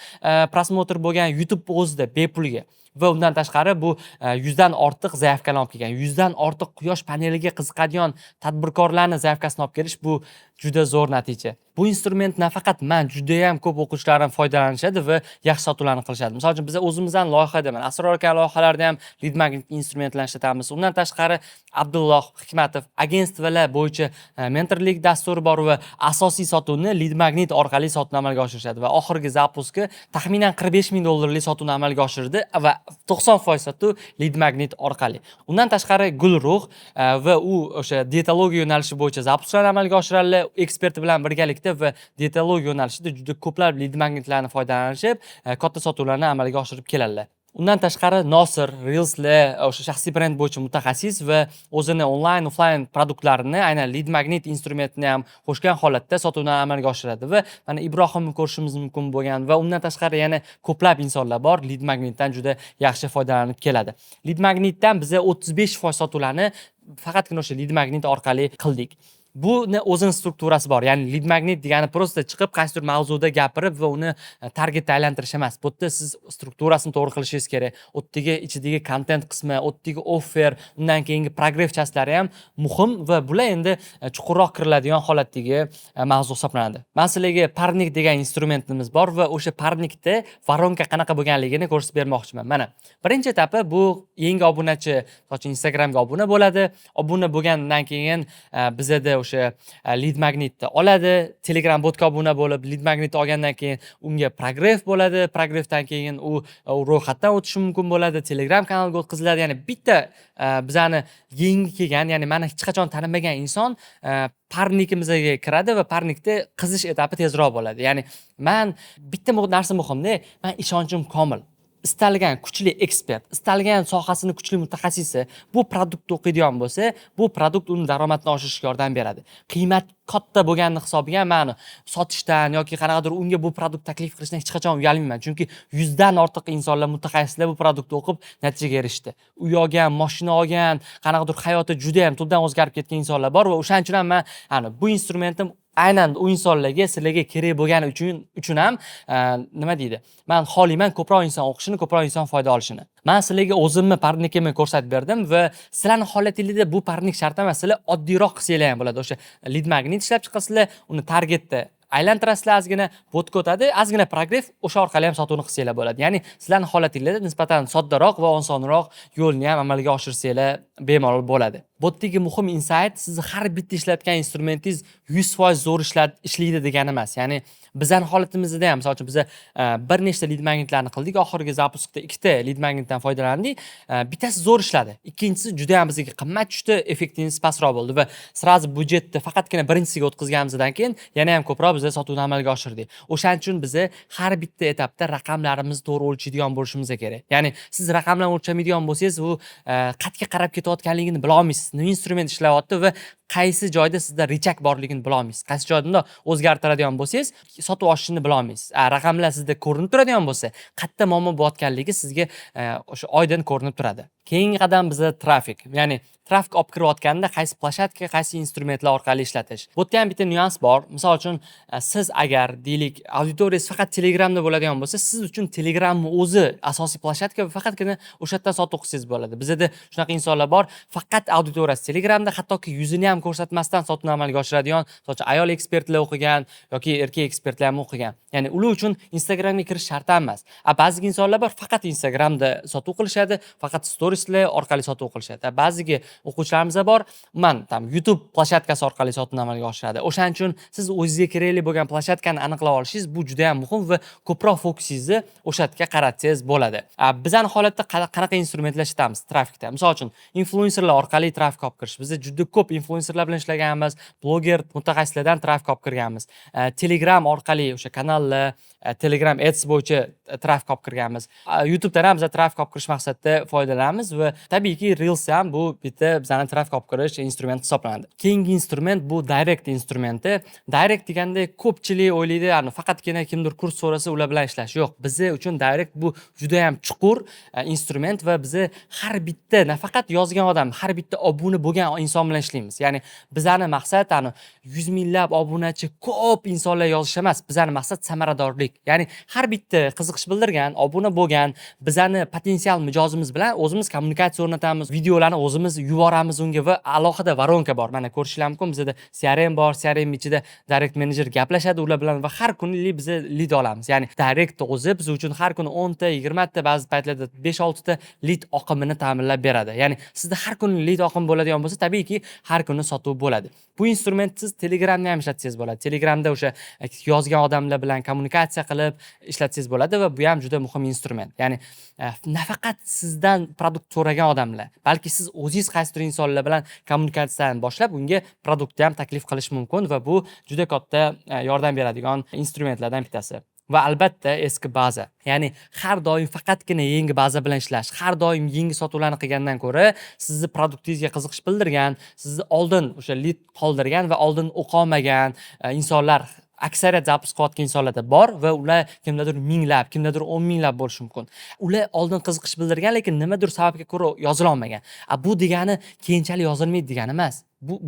prosmotr bo'lgan YouTube o'zida bepulga. Va undan tashqari bu 100 dan ortiq zaявкani olib kelgan. 100 dan ortiq quyosh paneliga qiziqadigan tadbirkorlarni zaявкасini olib kelish bu juda zo'r natija. Bu instrument nafaqat men, juda ham ko'p o'quvchilarim foydalanishadi va yaxshi sotuvlarni qilishadi. Misol uchun biz o'zimizdan loyihada, mana Asror aka loyihalarida ham lead magnet instrumentlarni ishlatamiz. Undan tashqari Abdulloh Hikmatov agentstvalar bo'yicha mentorlik dasturi bor va asosiy sotuvni lead magnet orqali sotuvni amalga oshirishadi va oxirgi zapuski taxminan 45 ming dollarlik sotuvni amalga oshirdi va 90% sotuv lead magnet orqali. Undan tashqari Gulruh va u o'sha dietologiya yo'nalishi bo'yicha zapusklarni amalga oshiradi, ekspert bilan birgalikda va dietologiya yo'nalishida juda ko'plab lead magnetlarni foydalanishib, katta sotuvlarni amalga oshirib keladilar. Undan tashqari Nosir Reelslar o'sha shaxsiy brend bo'yicha mutaxassis va o'zini onlayn, offlayn produktlarini aynan lead magnet instrumentini ham qo'shgan holatda sotuvni amalga oshiradi va mana Ibrohimni ko'rishimiz mumkin bo'lgan va undan tashqari yana ko'plab insonlar bor lead magnetdan juda yaxshi foydalanib keladi. Lead magnetdan biz 35% sotuvlarni faqatgina o'sha lead magnet orqali qildik. Buni o'zini strukturasi bor. Ya'ni lead magnet degani prosta chiqib qaysidir mavzuda gapirib va uni targetga aylantirish emas. Bu yerda siz strukturasini to'g'ri qilishingiz kerak. O'tdagi ichidagi content qismi, o'tdagi offer, undan keyingi progress chastlari ham muhim va bular endi chuqurroq kiriladigan holatdagi mavzu hisoblanadi. Men sizlarga parnik degan instrumentimiz bor va o'sha parnikda voronka qanaqa bo'lganligini ko'rsatib bermoqchiman. Mana birinchi etapi bu yangi obunachi, so'ng Instagramga obuna bo'ladi. Obuna bo'lgandan keyin bizda o'sha lead magnetni oladi, Telegram botga obuna bo'lib, lead magnetni olgandan keyin unga progress bo'ladi, progressdan keyin u ro'yxatdan o'tishi mumkin bo'ladi, Telegram kanaliga o'tkaziladi. Ya'ni bitta bizani yangi kelgan, ya'ni meni hech qachon tanimagan inson parnikimizga kiradi va parnikda qizish etapi tezroq bo'ladi. Ya'ni men bitta narsa muhimda, men ishonchim komil. Istalgan kuchli ekspert, istalgan sohasini kuchli mutaxassisi bu produktni o'qiydigan bo'lsa, bu produkt uni daromadini oshirishga yordam beradi. Qiymat katta bo'lganini hisobiga men sotishdan yoki qanaqadir unga bu produkt taklif qilishdan hech qachon uyalmayman. Chunki 100 dan ortiq insonlar, mutaxassislar bu produktni o'qib natijaga erishdi. Uy olgan, mashina olgan, qanaqadir hayoti juda ham tubdan o'zgarib ketgan insonlar bor va o'shaning uchun ham men bu instrumentim aynan u insonlarga, sizlarga kerak bo'lgani uchun ham nima deydi? Men xohlayman ko'proq inson o'qishini, ko'proq inson foyda olishini. Men sizlarga o'zimni parnikimni ko'rsatib berdim va sizlarning holatingizda bu parnik shart emas, sizlar oddiyroq qilsanglar ham bo'ladi. O'sha lead magnet ishlab chiqasizlar, uni targetda aylantirasizlar, ozgina botga o'tadi, ozgina progress, o'sha orqali ham sotuvni qilsanglar bo'ladi. Ya'ni sizlarning holatingizda nisbatan soddaroq va osonroq yo'lni ham amalga oshirsanglar bemalol bo'ladi. Botdagi muhim insight sizni har bitta ishlatgan instrumentingiz 100% zo'r ishlaydi degani emas. Ya'ni bizning holatimizda ham, misol uchun biz bir nechta lead magnetlarni qildik, oxirgi zapuskda ikkita lead magnetdan foydalandik. Bittasi zo'r ishladi. Ikkinchisi juda ham bizga qimmat tushdi, effektingiz pastroq bo'ldi va sirazi budjetni faqatgina birinchisiga o'tkazganimizdan keyin yana ham ko'proq biz sotuvni amalga oshirdik. O'shaning uchun biz har bitta etapda raqamlarimizni to'g'ri o'lchaydigan bo'lishimiz kerak. Ya'ni siz raqamlarni o'lchamaydigan bo'lsangiz, u qayerga qarab ketayotganligini bila olmaysiz. Nima instrument ishlayapti va qaysi joyda sizda richak borligini bila olmaysiz. Qaysi joyda o'zgartiradigan bo'lsangiz, sotuv oshishini bila olmaysiz. Raqamlar sizda ko'rinib turadigan bo'lsa, qayerda muammo bo'layotganligi sizga o'sha oydin ko'rinib turadi. Keyingi qadam bizda trafik. Ya'ni trafik olib kirayotganda qaysi plashatka, qaysi instrumentlar orqali ishlatish. Bu yerda ham bitta nyuans bor. Misol uchun siz agar deylik auditoriyangiz faqat Telegramda bo'ladigan bo'lsa, siz uchun Telegramning o'zi asosiy plashatka va faqatgina o'sha yerdan sotuv qilsangiz bo'ladi. Bizda shunaqa insonlar bor, faqat auditoriyasi Telegramda, hattoki yuzini ham ko'rsatmasdan sotuvni amalga oshiradigan, masalan, ayol ekspertlar o'qigan yoki erkak ekspertlar ham o'qigan. Ya'ni ular uchun Instagramga kirish shart emas. Ba'zi insonlar bor, faqat Instagramda sotuv qilishadi, faqat storieslar orqali sotuv qilishadi. Ba'ziga o'quvchilarimiz bor, YouTube plashatkasi orqali sotuvni amalga oshiradi. O'shaning uchun siz o'zingizga kerakli bo'lgan plashatkani aniqlab olishingiz bu juda ham muhim va ko'proq fokusingizni o'sha yerga qaratsangiz bo'ladi. Bizning holatda qanaqa instrumentlar ishlatamiz trafikda? Misol uchun influencerlar orqali trafik olib kirish. Biz juda ko'p influencerlar bilan ishlaganmiz, bloger mutaxassislardan trafik olib kirganmiz. Telegram orqali o'sha kanallar, Telegram Ads bo'yicha trafik olib kirganmiz. YouTubedan ham biz trafik olib kirish maqsadida foydalanamiz va tabiiyki Reels ham bu bitta bizning trafik olib kirish instrumenti hisoblanadi. Keyingi instrument bu direct instrumenti. Direct deganda ko'pchilik o'ylaydi, faqatgina kimdir kurs so'rasa ular bilan ishlash. Yo'q, biz uchun direct bu juda ham chuqur instrument va biz har bitta nafaqat yozgan odam, har bitta obuna bo'lgan inson bilan ishlaymiz. Ya'ni bizning maqsad 100 minglab obunachi ko'p insonlar yozish emas. Bizning maqsad samaradorlik. Ya'ni har bitta qiziqish bildirgan, obuna bo'lgan, bizning potensial mijozimiz bilan o'zimiz kommunikatsiya o'rnatamiz, videolarni o'zimiz yuboramiz unga va alohida voronka bor. Mana ko'rishinglar mumkin, bizda CRM bor, CRM ichida direct manager gaplashadi ular bilan va har kuni biz lead olamiz. Ya'ni direct o'zi biz uchun har kuni 10 ta, 20 ta, ba'zi paytlarda 5-6 ta lead oqimini ta'minlab beradi. Ya'ni sizda har kuni lead oqim bo'ladigan bo'lsa, tabiiyki har kuni sotuv bo'ladi. Bu instrument siz Telegramda ham ishlatsangiz bo'ladi. Telegramda o'sha yozgan odamlar bilan kommunikatsiya qilib ishlatsangiz bo'ladi va bu ham juda muhim instrument. Ya'ni nafaqat sizdan produkt so'ragan odamlar, balki siz o'zingiz qaysidir insonlar bilan kommunikatsiyani boshlab, unga produktni ham taklif qilish mumkin va bu juda katta yordam beradigan instrumentlardan bittasi. Va albatta eski baza. Ya'ni har doim faqatgina yangi baza bilan ishlash, har doim yangi sotuvlarni qilgandan ko'ra, sizni produktingizga qiziqish bildirgan, sizni oldin o'sha lead qoldirgan va oldin o'qolmagan insonlar aksariyat zapusk qilayotgan insonlarda bor va ular kimdadir minglab, kimdadir 10 minglab bo'lishi mumkin. Ular oldin qiziqish bildirgan, lekin nimadir sababga ko'ra yozila olmagan. Bu degani keyinchalik yozilmaydi degani emas.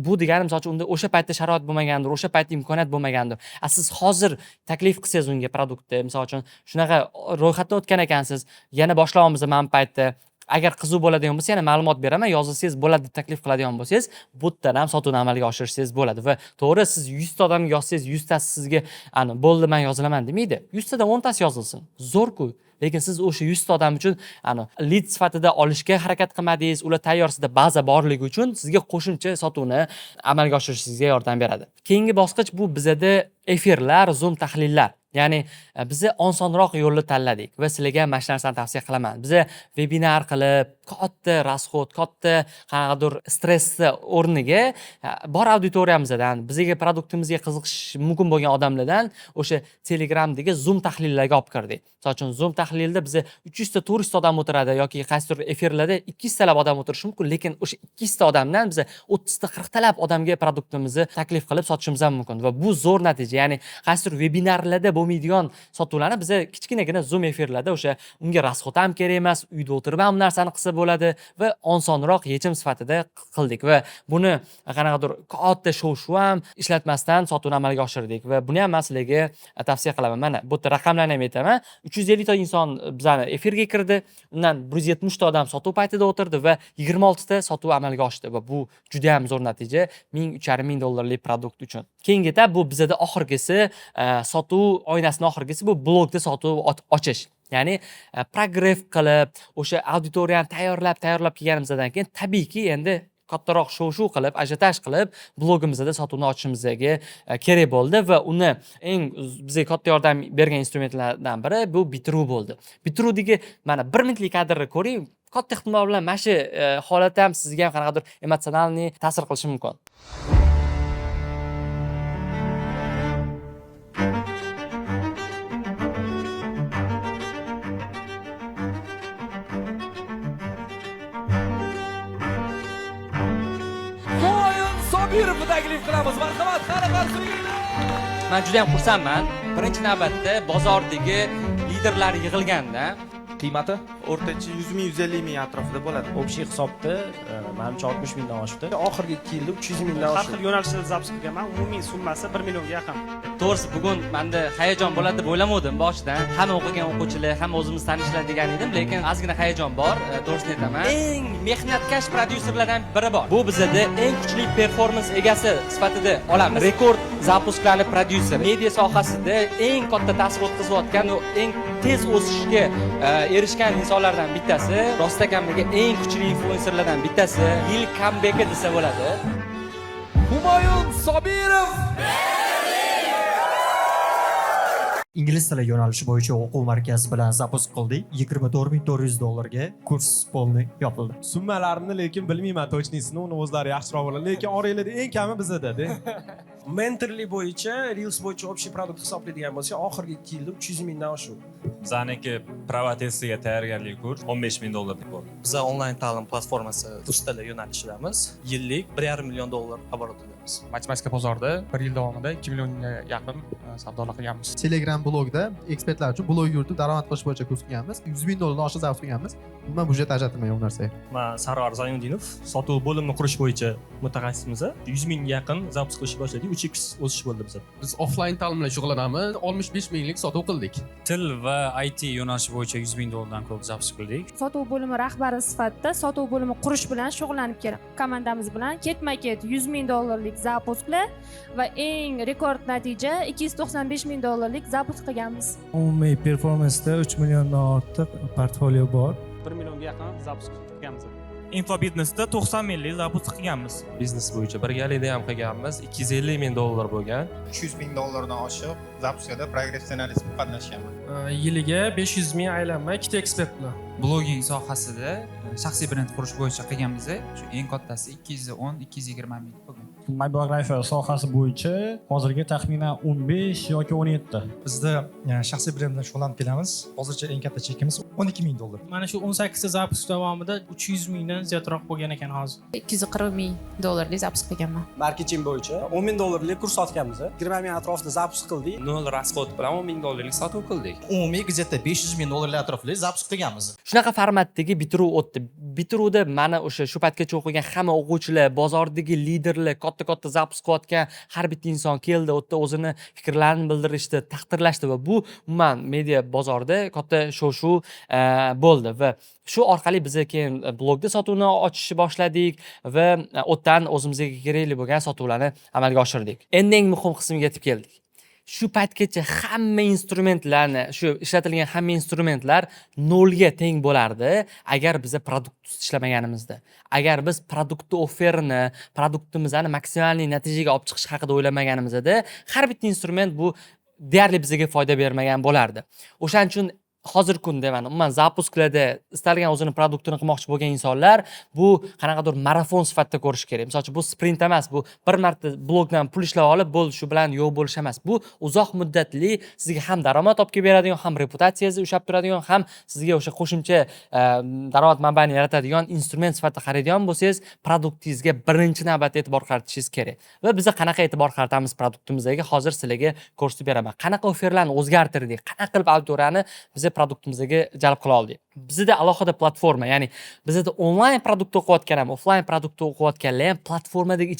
Bu degani misol uchun unda o'sha paytda sharoit bo'lmagandir, o'sha paytda imkoniyat bo'lmagandir. Siz hozir taklif qilsangiz unga produktni, misol uchun shunaqa ro'yxatdan o'tgan ekansiz, yana boshlayapmiz mana bu paytda. Agar qiziq bo'ladigan bo'lsa, yana ma'lumot beraman, yozsangiz bo'ladi deb taklif qiladigan bo'lsangiz, bu yerdan ham sotuvni amalga oshirsangiz bo'ladi va to'g'ri siz 100 ta odamga yozsangiz, 100 tasi sizga bo'ldi, men yozilaman demaydi. 100 tadan 10 tasi yozilsin. Zo'r-ku. Lekin siz o'sha 100 ta odam uchun lead sifatida olishga harakat qilmadingiz, ular tayyor sizda baza borligi uchun sizga qo'shimcha sotuvni amalga oshirishingizga yordam beradi. Keyingi bosqich bu bizada efirlar, Zoom tahlillar. Ya'ni biz osonroq yo'lni tanladik va sizlarga mana shu narsani tavsiya qilaman. Biz webinar qilib, katta rasxod, katta qanaqadir stressni o'rniga bor auditoriyamizdan, bizga produktimizga qiziqish mumkin bo'lgan odamlardan o'sha Telegramdagi Zoom tahlillarga olib kirdik. Masalan uchun Zoom tahlilda biz 300 ta 400 ta odam o'tiradi yoki qaysidir efirlarda 200 talab odam o'tirishi mumkin, lekin o'sha 200 ta odamdan biz 30 ta 40 talab odamga produktimizni taklif qilib sotishimiz ham mumkin va bu zo'r natija. Ya'ni qaysidir webinarlarda bo'lmaydigan sotuvlarni biz kichkinagina Zoom efirlarda o'sha unga rasxod ham kerak emas, uyda o'tirib ham narsani qilsa bo'ladi va osonroq yechim sifatida qildik va buni qanaqadir katta shov-shuv ham ishlatmasdan sotuvni amalga oshirdik va buni ham men sizlarga tavsiya qilaman. Mana bu yerda raqamlarni ham aytaman. 350 ta inson bizani efirga kirdi, undan 170 ta odam sotuv paytida o'tirdi va 26 ta sotuv amalga oshdi va bu juda ham zo'r natija $1,500 produkt uchun. Keyingi etap bu bizda oxirgisi sotuv oynasining oxirgisi bu blogda sotuv ochish. Ya'ni progress qilib, o'sha auditoriyani tayyorlab kelganimizdan keyin tabiiyki endi kattaroq shov-shuv qilib, ajiotaj qilib, blogimizda sotuvni ochishimizga kerak bo'ldi va uni eng bizga katta yordam bergan instrumentlardan biri bu bitiruv bo'ldi. Bitiruvdagi mana 1 minutlik kadrni ko'ring. Katta ehtimol bilan mana shu holat ham sizga ham qanaqadir emotsionalniy ta'sir qilishi mumkin. Sobirovni taklif qilamiz. Marhamat, qani qarshingizda. Men juda ham xursandman. Birinchi navbatda bozordagi liderlar yig'ilganda Qiymati o'rtacha 100 ming 150 ming atrofida bo'ladi. Общий hisobda menimcha 60 mingdan oshdi. Oxirgi 2 yilda 300 mingdan Har oshdi. xil yo'nalishda zapus qilganman. Umumiy summasi 1 millionga yaqin. to'g'risi bugun menda hayajon bo'ladi deb o'ylamadim boshidan. Hamma o'qigan o'quvchilar, hamma o'zimiz tanishlar degan edim, lekin ozgina hayajon bor, to'g'risini aytaman. Eng mehnatkash prodyuserlardan biri bor. Bu bizda eng kuchli performans egasi sifatida olamiz. Rekord zapusklarni prodyuser, media sohasida eng katta ta'sir o'tkazayotgan va eng tez o'sishga erishgan insonlardan bittasi, rostakamdagi eng kuchli influenserlardan bittasi, yil comeback desa bo'ladi. Humoyun Sobirov. Ingliz tili yo'nalishi bo'yicha o'quv markazi bilan zapusк qildik. $24,400 kurs polni yopildi. Summalarini lekin bilmayman точныйsini, uni o'zlari yaxshiroq biladi. Lekin oranglarda eng kami bizada-da. Mentorlik bo'yicha, Reels bo'yicha общий produkt hisoblaydigan bo'lsa, oxirgi 2 yilda 300 mingdan oshdi. Bizaniki prava testiga tayyorgarlik kurs $15 ming bo'ldi. Biz onlayn ta'lim platformasi rus tili yo'nalishidamiz. Yillik $1,5 million оборотdamiz. Matematika bozorida 1 yil davomida 2 millionga yaqin savdolar qilganmiz. Telegram blogda ekspertlar uchun blog yuritib daromad qilish bo'yicha kurs qilganmiz. $100 ming oshib zavq qilganmiz. Umuman budjet ajratilmagan u narsaga. Men Sarvar Zaynuddinov, sotuv bo'limini qurish bo'yicha mutaxassisimiz. 100 mingga yaqin zapus qilishni boshladik. 3x o'sish bo'ldi bizda. Biz offlayn ta'lim bilan shug'ullanamiz. 65 minglik sotuv qildik. Til va IT yo'nalishi bo'yicha $100 ming dan ko'p zapus qildik. Sotuv bo'limi rahbari sifatida sotuv bo'limi qurish bilan shug'ullanib kelamiz. Komandamiz bilan ketma-ket $100 ming zapusklar va eng rekord natija $295 ming zapus qilganmiz. Umumiy performansda 3 milliondan ortiq portfolio bor. 1 millionga yaqin zapus qilganmiz. Infobitnessda 90 minglik zapus qilganmiz. Biznes bo'yicha birgalikda ham qilganmiz. $250 ming bo'lgan. $300 ming dan oshib zapuskada professionalist qatnashganman. Yiliga 500 ming aylanma, ikkita ekspert bilan. Blogging sohasida shaxsiy brend qurish bo'yicha qilganmiz. Shu eng kattasi 210-220 ming bo'lgan. Biografiya sohasi bo'yicha hozirga taxminan 15 yoki 17. Bizda shaxsiy brend bilan shug'ullanib kelamiz. Hozircha eng katta chekimiz $12 ming. Mana shu 18 ta zapus davomida 300 mingdan ziyodroq bo'lgan ekan hozir. $240 ming zapus qilganman. Marketing bo'yicha $10 ming kurs sotganmiz. 20 ming atrofida zapus qildik. 0 rasxod bilan $10 ming sotuv qildik. Umumiy gazetda $500 ming atrofida zapus qilganmiz. Shunaqa formatdagi bitiruv o'tdi. Bitiruvda mana o'sha shu paytgacha o'qigan hamma o'quvchilar, bozordagi liderlar, katta zapus qilayotgan har bitta inson keldi, o'tda o'zini fikrlarini bildirishdi, taqdirlashdi va bu umuman media bozorida katta shov-shuv bo'ldi va shu orqali biz keyin blogda sotuvni ochishni boshladik va o'tdan o'zimizga kerakli bo'lgan sotuvlarni amalga oshirdik. Endi eng muhim qismiga yetib keldik. Shu paytgacha hamma instrumentlarni, shu ishlatilgan hamma instrumentlar 0 ga teng bo'lardi agar biz produkt ishlamaganimizda. Agar biz produktni offerini, produktimizni maksimal natijaga olib chiqish haqida o'ylamaganimizda, har bitta instrument bu deyarli bizga foyda bermagan bo'lardi. O'shaning uchun hozirgi kunda mana umuman zapusklarda istalgan o'zini produktini qilmoqchi bo'lgan insonlar bu qanaqadir marafon sifatida ko'rish kerak. Masalan, bu sprint emas, bu bir marta blogdan pul ishlab olib, bo'ldi shu bilan yo'q bo'lish emas. Bu uzoq muddatli sizga ham daromad olib kelib beradigan, ham reputatsiyangizni ushlab turadigan, ham sizga o'sha qo'shimcha daromad manbaini yaratadigan instrument sifatida qaraydigan bo'lsangiz, produktingizga birinchi navbatda e'tibor qaratishingiz kerak. Va biz qanaqa e'tibor qaratamiz produktimizga hozir sizlarga ko'rsatib beraman. Qanaqa offerlarni o'zgartirdik, qanaqa qilib auditoriyani biz produktimizga jalb qila oldik. Bizda alohida platforma, ya'ni bizda onlayn produkt o'qiyotgan ham, offlayn produkt o'qiyotganlar ham platformadagi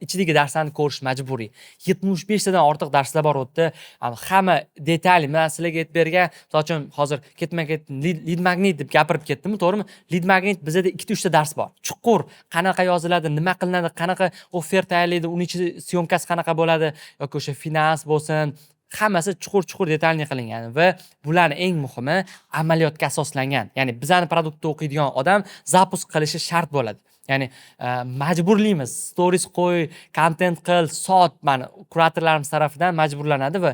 ichidagi darslarni ko'rish majburiy. 75 tadan ortiq darslar bor o'tda. Hamma detalli men sizlarga aytib bergan, masalan, hozir ketma-ket lead magnet deb gapirib ketdimmi, to'g'rimi? Lead magnet bizda 2-3 ta dars bor. Chuqur qanaqa yoziladi, nima qilinadi, qanaqa offer tayyorlaydi, uning ichida syomkasi qanaqa bo'ladi yoki o'sha finans bo'lsin, hammasi chuqur detalli qilingan va bularning eng muhimi amaliyotga asoslangan. Ya'ni bizning produktni o'qiydigan odam zapus qilishi shart bo'ladi. Ya'ni majburlaymiz. Stories qo'y, content qil, sot, mana kuratorlarimiz tarafidan majburlanadi va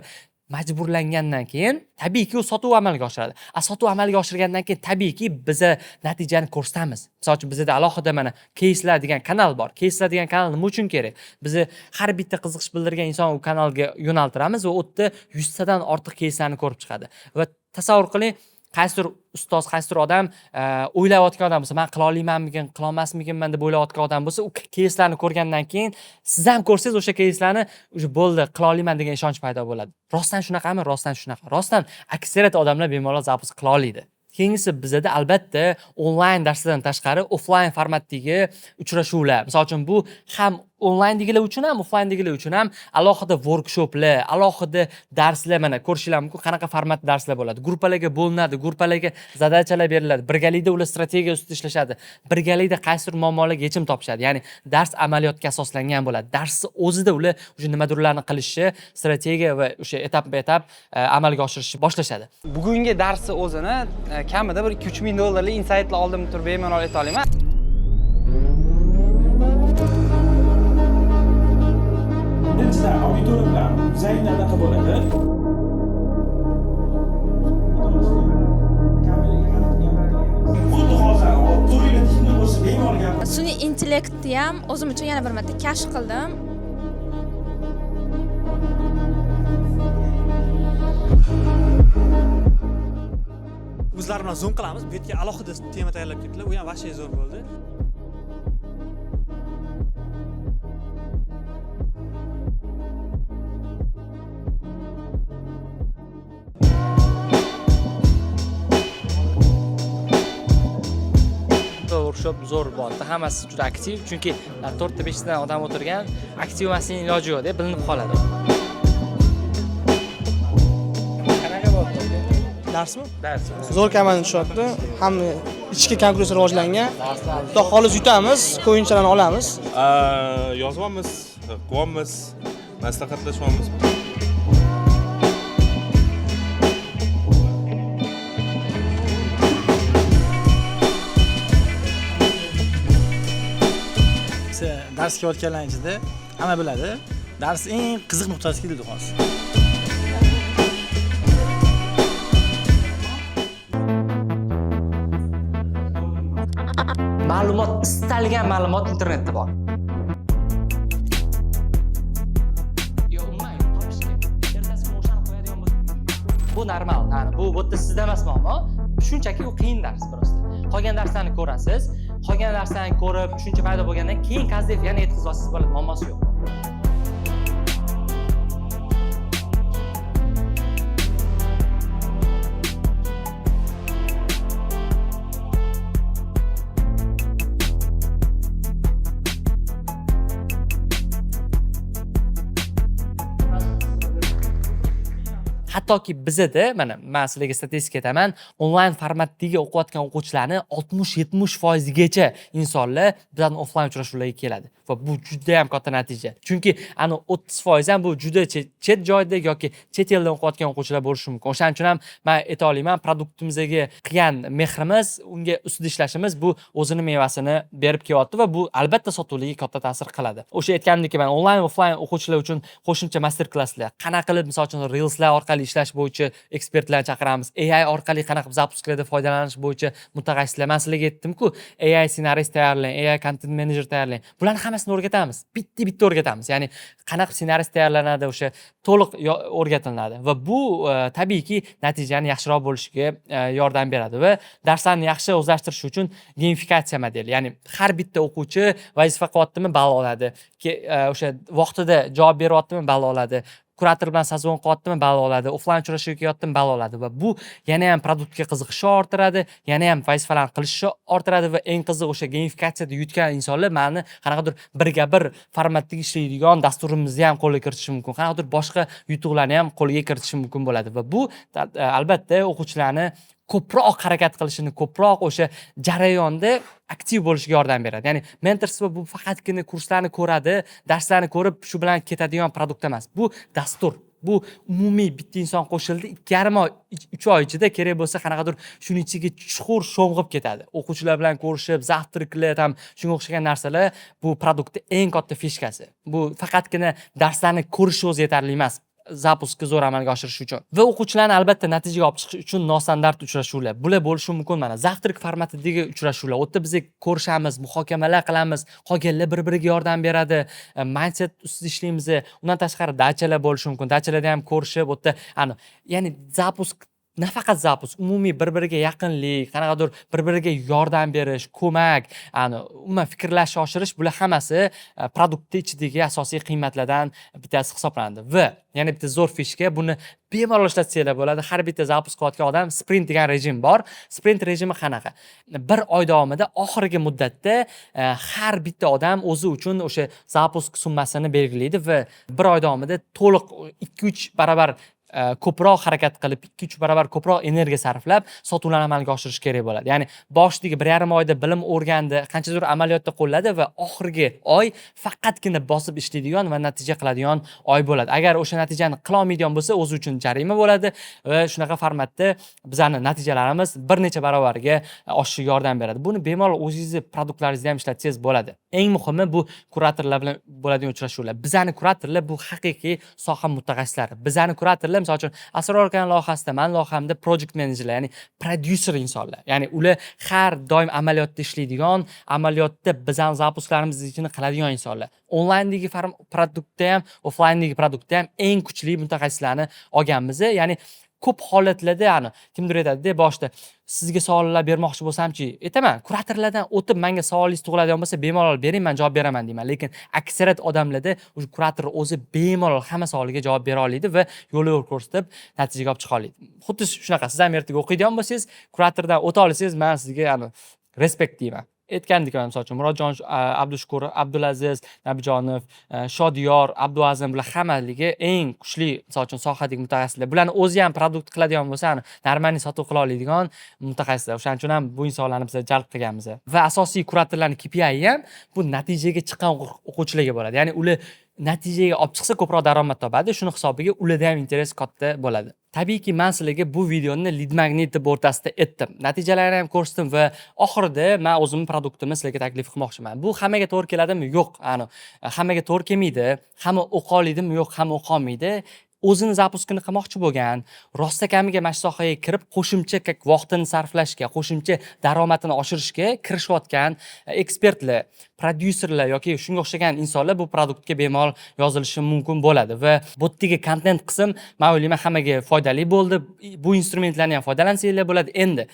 majburlangandan keyin tabiiyki u sotuv amalga oshiradi. Sotuv amalga oshirgandan keyin tabiiyki biz natijani ko'rsatamiz. Misol uchun bizda alohida mana keyslar degan kanal bor. Keyslar degan kanal nima uchun kerak? Biz har bitta qiziqish bildirgan inson u kanalga yo'naltiramiz va u yerda 100 tadan ortiq keyslarni ko'rib chiqadi. Va tasavvur qiling, qaysidir ustoz, qaysidir odam o'ylayotgan odam bo'lsa, men qila olmaymanmikin, qila olmasmikinman deb o'ylayotgan odam bo'lsa, u keyslarni ko'rgandan keyin siz ham ko'rsangiz o'sha keyslarni bo'ldi, qila olmayman degan ishonch paydo bo'ladi. Rostdan shunaqami? Rostdan shunaqa. Rostdan aksariyat odamlar bemalol zapus qila oladi. Keyingisi bizda albatta onlayn darslardan tashqari offlayn formatdagi uchrashuvlar. Misol uchun bu ham onlayndagilar uchun ham, offlayndagilar uchun ham alohida workshoplar, alohida darslar, mana ko'rishinglar mumkin, qanaqa format darslar bo'ladi. Gruppalarga bo'linadi, gruppalarga zadachalar beriladi. Birgalikda ular strategiya ustida ishlashadi. Birgalikda qaysidir muammolarga yechim topishadi. Ya'ni dars amaliyotga asoslangan bo'ladi. Darsni o'zida ular o'sha nimadirlarni qilishi, strategiya va o'sha etap-etap amalga oshirishni boshlashadi. Bugungi darsni o'zini kamida bir 2-3 ming dollarlik insightlar oldim turib bemalol ayta olaman. Birinchidan auditoriya bilan zayn aloqa bo'ladi. Xuddi hozir to'yga tinglab bo'lsa bemalol gap. Sun'iy intellektni ham o'zim uchun yana bir marta kashf qildim. O'zlari bilan zoom qilamiz. Bu yerga alohida tema tayyorlab ketdilar. U ham vashey zo'r bo'ldi. Workshop zo'r bo'ldi. Hammasi juda aktiv, chunki 4-5 ta odam o'tirgan, aktiv emasligining iloji yo'q deb bilinib qoladi. Qanaqa bo'ldi? Darsmi? Dars. Zo'r komanda tushyapti. Ham ichki konkursiya rivojlangan. Xudo xolis yutamiz, o'yinchilarni olamiz. Yozyapmiz, qilyapmiz, maslahatlashyapmiz. Darsga o'tganlar ichida hamma biladi. Dars eng qiziq nuqtasiga keldi hozir. Ma'lumot, istalgan ma'lumot internetda bor. Bu normal, bu yerda sizda emasmi, ammo shunchaki u qiyin dars birosta. Qolgan darslarni ko'rasiz, qolgan darslarni ko'rib, tushuncha paydo bo'lgandan keyin qazdek yana yetkazib olsangiz bo'ladi, muammosi yo'q. Hattoki bizda, mana men sizlarga statistika aytaman, onlayn formatdagi o'qiyotgan o'quvchilarni 60-70% gacha insonlar bizning offlayn uchrashuvlarga keladi. Va bu juda ham katta natija. Chunki ana 30% ham bu juda chet joyda yoki chet eldan o'qiyotgan o'quvchilar bo'lishi mumkin. O'shaning uchun ham men ayta olaman, produktimizga qilgan mehrimiz, unga ustida ishlashimiz bu o'zini mevasini berib kelyapti va bu albatta sotuvligiga katta ta'sir qiladi. O'sha aytgandek, men onlayn offlayn o'quvchilar uchun qo'shimcha master-klasslar, qanaqa qilib, misol uchun Reels'lar orqali ishlash bo'yicha ekspertlarni chaqiramiz. AI orqali qanaqa zapusklarda foydalanish bo'yicha mutaxassislar. Men sizlarga aytdim-ku, AI ssenarist tayyorlang, AI content manager tayyorlang. Bularni hammasini o'rgatamiz. Bitta o'rgatamiz. Ya'ni qanaqa ssenarist tayyorlanadi, o'sha to'liq o'rgatiladi va bu tabiiyki natijani yaxshiroq bo'lishiga yordam beradi va darslarni yaxshi o'zlashtirish uchun gamifikatsiya modeli. Ya'ni har bitta o'quvchi vazifa qilyaptimi, ball oladi. O'sha vaqtida javob beryaptimi, ball oladi. Kurator bilan sazon qilyaptimi, ball oladi. Offlayn uchrashuvga kelyaptimi, ball oladi va bu yana ham produktga qiziqishi orttiradi, yana ham vazifalarni qilishi orttiradi va eng qizig'i o'sha gamifikatsiyada yutgan insonlar meni qanaqadir birga bir formatda ishlaydigan dasturimizni ham qo'lga kiritishi mumkin. Qanaqadir boshqa yutuqlarni ham qo'lga kiritishi mumkin bo'ladi va bu albatta o'quvchilarni ko'proq harakat qilishini, ko'proq o'sha jarayonda aktiv bo'lishiga yordam beradi. Ya'ni mentorство bu faqatgina kurslarni ko'radi, darslarni ko'rib shu bilan ketadigan produkt emas. Bu dastur. Bu umumiy bitta inson qo'shildi 2,5 oy 3 oy ichida kerak bo'lsa qanaqadir shuni ichiga chuqur sho'ng'ib ketadi. O'quvchilar bilan ko'rishib, zavtriklar ham shunga o'xshagan narsalar bu produktning eng katta fishkasi. Bu faqatgina darslarni ko'rish o'zi yetarli emas. Zapuskni zo'r amalga oshirish uchun va o'quvchilarni albatta natijaga olib chiqish uchun nostandart uchrashuvlar. Bular bo'lishi mumkin mana zavtrik formatidagi uchrashuvlar. U yerda biz ko'rishamiz, muhokamalar qilamiz, qolganlar bir-biriga yordam beradi, mindset ustida ishlaymiz. Undan tashqari dachalar bo'lishi mumkin. Dachalarda ham ko'rishib, u yerda ya'ni zapusk nafaqat zapusk, umumiy bir-biriga yaqinlik, qanaqadir bir-biriga yordam berish, ko'mak, umuman fikrlashni oshirish bular hammasi produktning ichidagi asosiy qiymatlardan bittasi hisoblanadi. Va yana bitta zo'r fishka, buni bemalol ishlatsanglar bo'ladi. Har bitta zapusk qilayotgan odam sprint degan rejim bor. Sprint rejimi qanaqa? Bir oy davomida oxirgi muddatda har bitta odam o'zi uchun o'sha zapusk summasini belgilaydi va bir oy davomida to'liq 2-3 barobar ko'proq harakat qilib 2-3 barobar ko'proq energiya sarflab sotuvlarni amalga oshirish kerak bo'ladi. Ya'ni boshdagi 1,5 oyda bilim o'rgandi, qanchadir amaliyotda qo'lladi va oxirgi oy faqatgina bosib ishlaydigan va natija qiladigan oy bo'ladi. Agar o'sha natijani qila olmaydigan bo'lsa, o'zi uchun jarima bo'ladi va shunaqa formatda bizani natijalarimiz bir necha barobarga oshishiga yordam beradi. Buni bemalol o'zingizni produktlaringizda ham ishlatsangiz bo'ladi. Eng muhimi bu kuratorlar bilan bo'ladigan uchrashuvlar. Bizani kuratorlar bu haqiqiy soha mutaxassislari. Bizani kuratorlar misol uchun Asror akaning loyihasida, men loyihamda project managerlar, ya'ni producer insonlar. Ya'ni ular har doim amaliyotda ishlaydigan, amaliyotda bizning zapusklarimiz uchun qiladigan insonlar. Onlayndagi produktda ham, offlayndagi produktda ham eng kuchli mutaxassislarni olganmiz. Ya'ni ko'p holatlarda kimdir aytadi-da boshda sizga savollar bermoqchi bo'lsam-chi, aytaman, kuratorlardan o'tib menga savolingiz tug'iladigan bo'lsa, bemalol bering, men javob beraman deyman. Lekin aksariyat odamlarda o'sha kurator o'zi bemalol hamma savoliga javob bera oladi va yo'l ko'rsatib natijaga olib chiqa oladi. Xuddi shunaqa, siz ham ertaga o'qiydigan bo'lsangiz, kuratordan o'ta olsangiz, men sizga respekt deyman. Aytgandik, misol uchun Murodjon Abdushukur, Abdulaziz Nabijonov, Shodiyor, Abduazim bular hammaligi eng kuchli misol uchun sohadagi mutaxassislar. Bularni o'zi ham produkt qiladigan bo'lsa, normalniy sotuv qila oladigan mutaxassislar. O'shaning uchun ham bu insonlarni biz jalb qilganmiz. Va asosiy kuratorlarning KPI ham bu natijaga chiqqan o'quvchilarga bo'ladi. Ya'ni ular natijaga olib chiqsa ko'proq daromad topadi, shuni hisobiga ularda ham interes katta bo'ladi. Tabiiyki, men sizlarga bu videoni lead magnet deb o'rtasida aytdim. Natijalarni ham ko'rsatdim va oxirida men o'zimning produktimni sizlarga taklif qilmoqchiman. Bu hammaga to'g'ri keladimi? Yo'q. Hammaga to'g'ri kelmaydi. Hamma o'qa oladimi? Yo'q, hamma o'qa olmaydi. O'zini zapuskini qilmoqchi bo'lgan, rostakamiga mana shu sohaga kirib, qo'shimcha vaqtini sarflashga, qo'shimcha daromadini oshirishga kirishayotgan ekspertlar, prodyuserlar yoki shunga o'xshagan insonlar bu produktga bemalol yozilishi mumkin bo'ladi va bu yerdagi kontent qism men o'ylayman hammaga foydali bo'ldi. Bu instrumentlarni ham foydalansanglar bo'ladi. Endi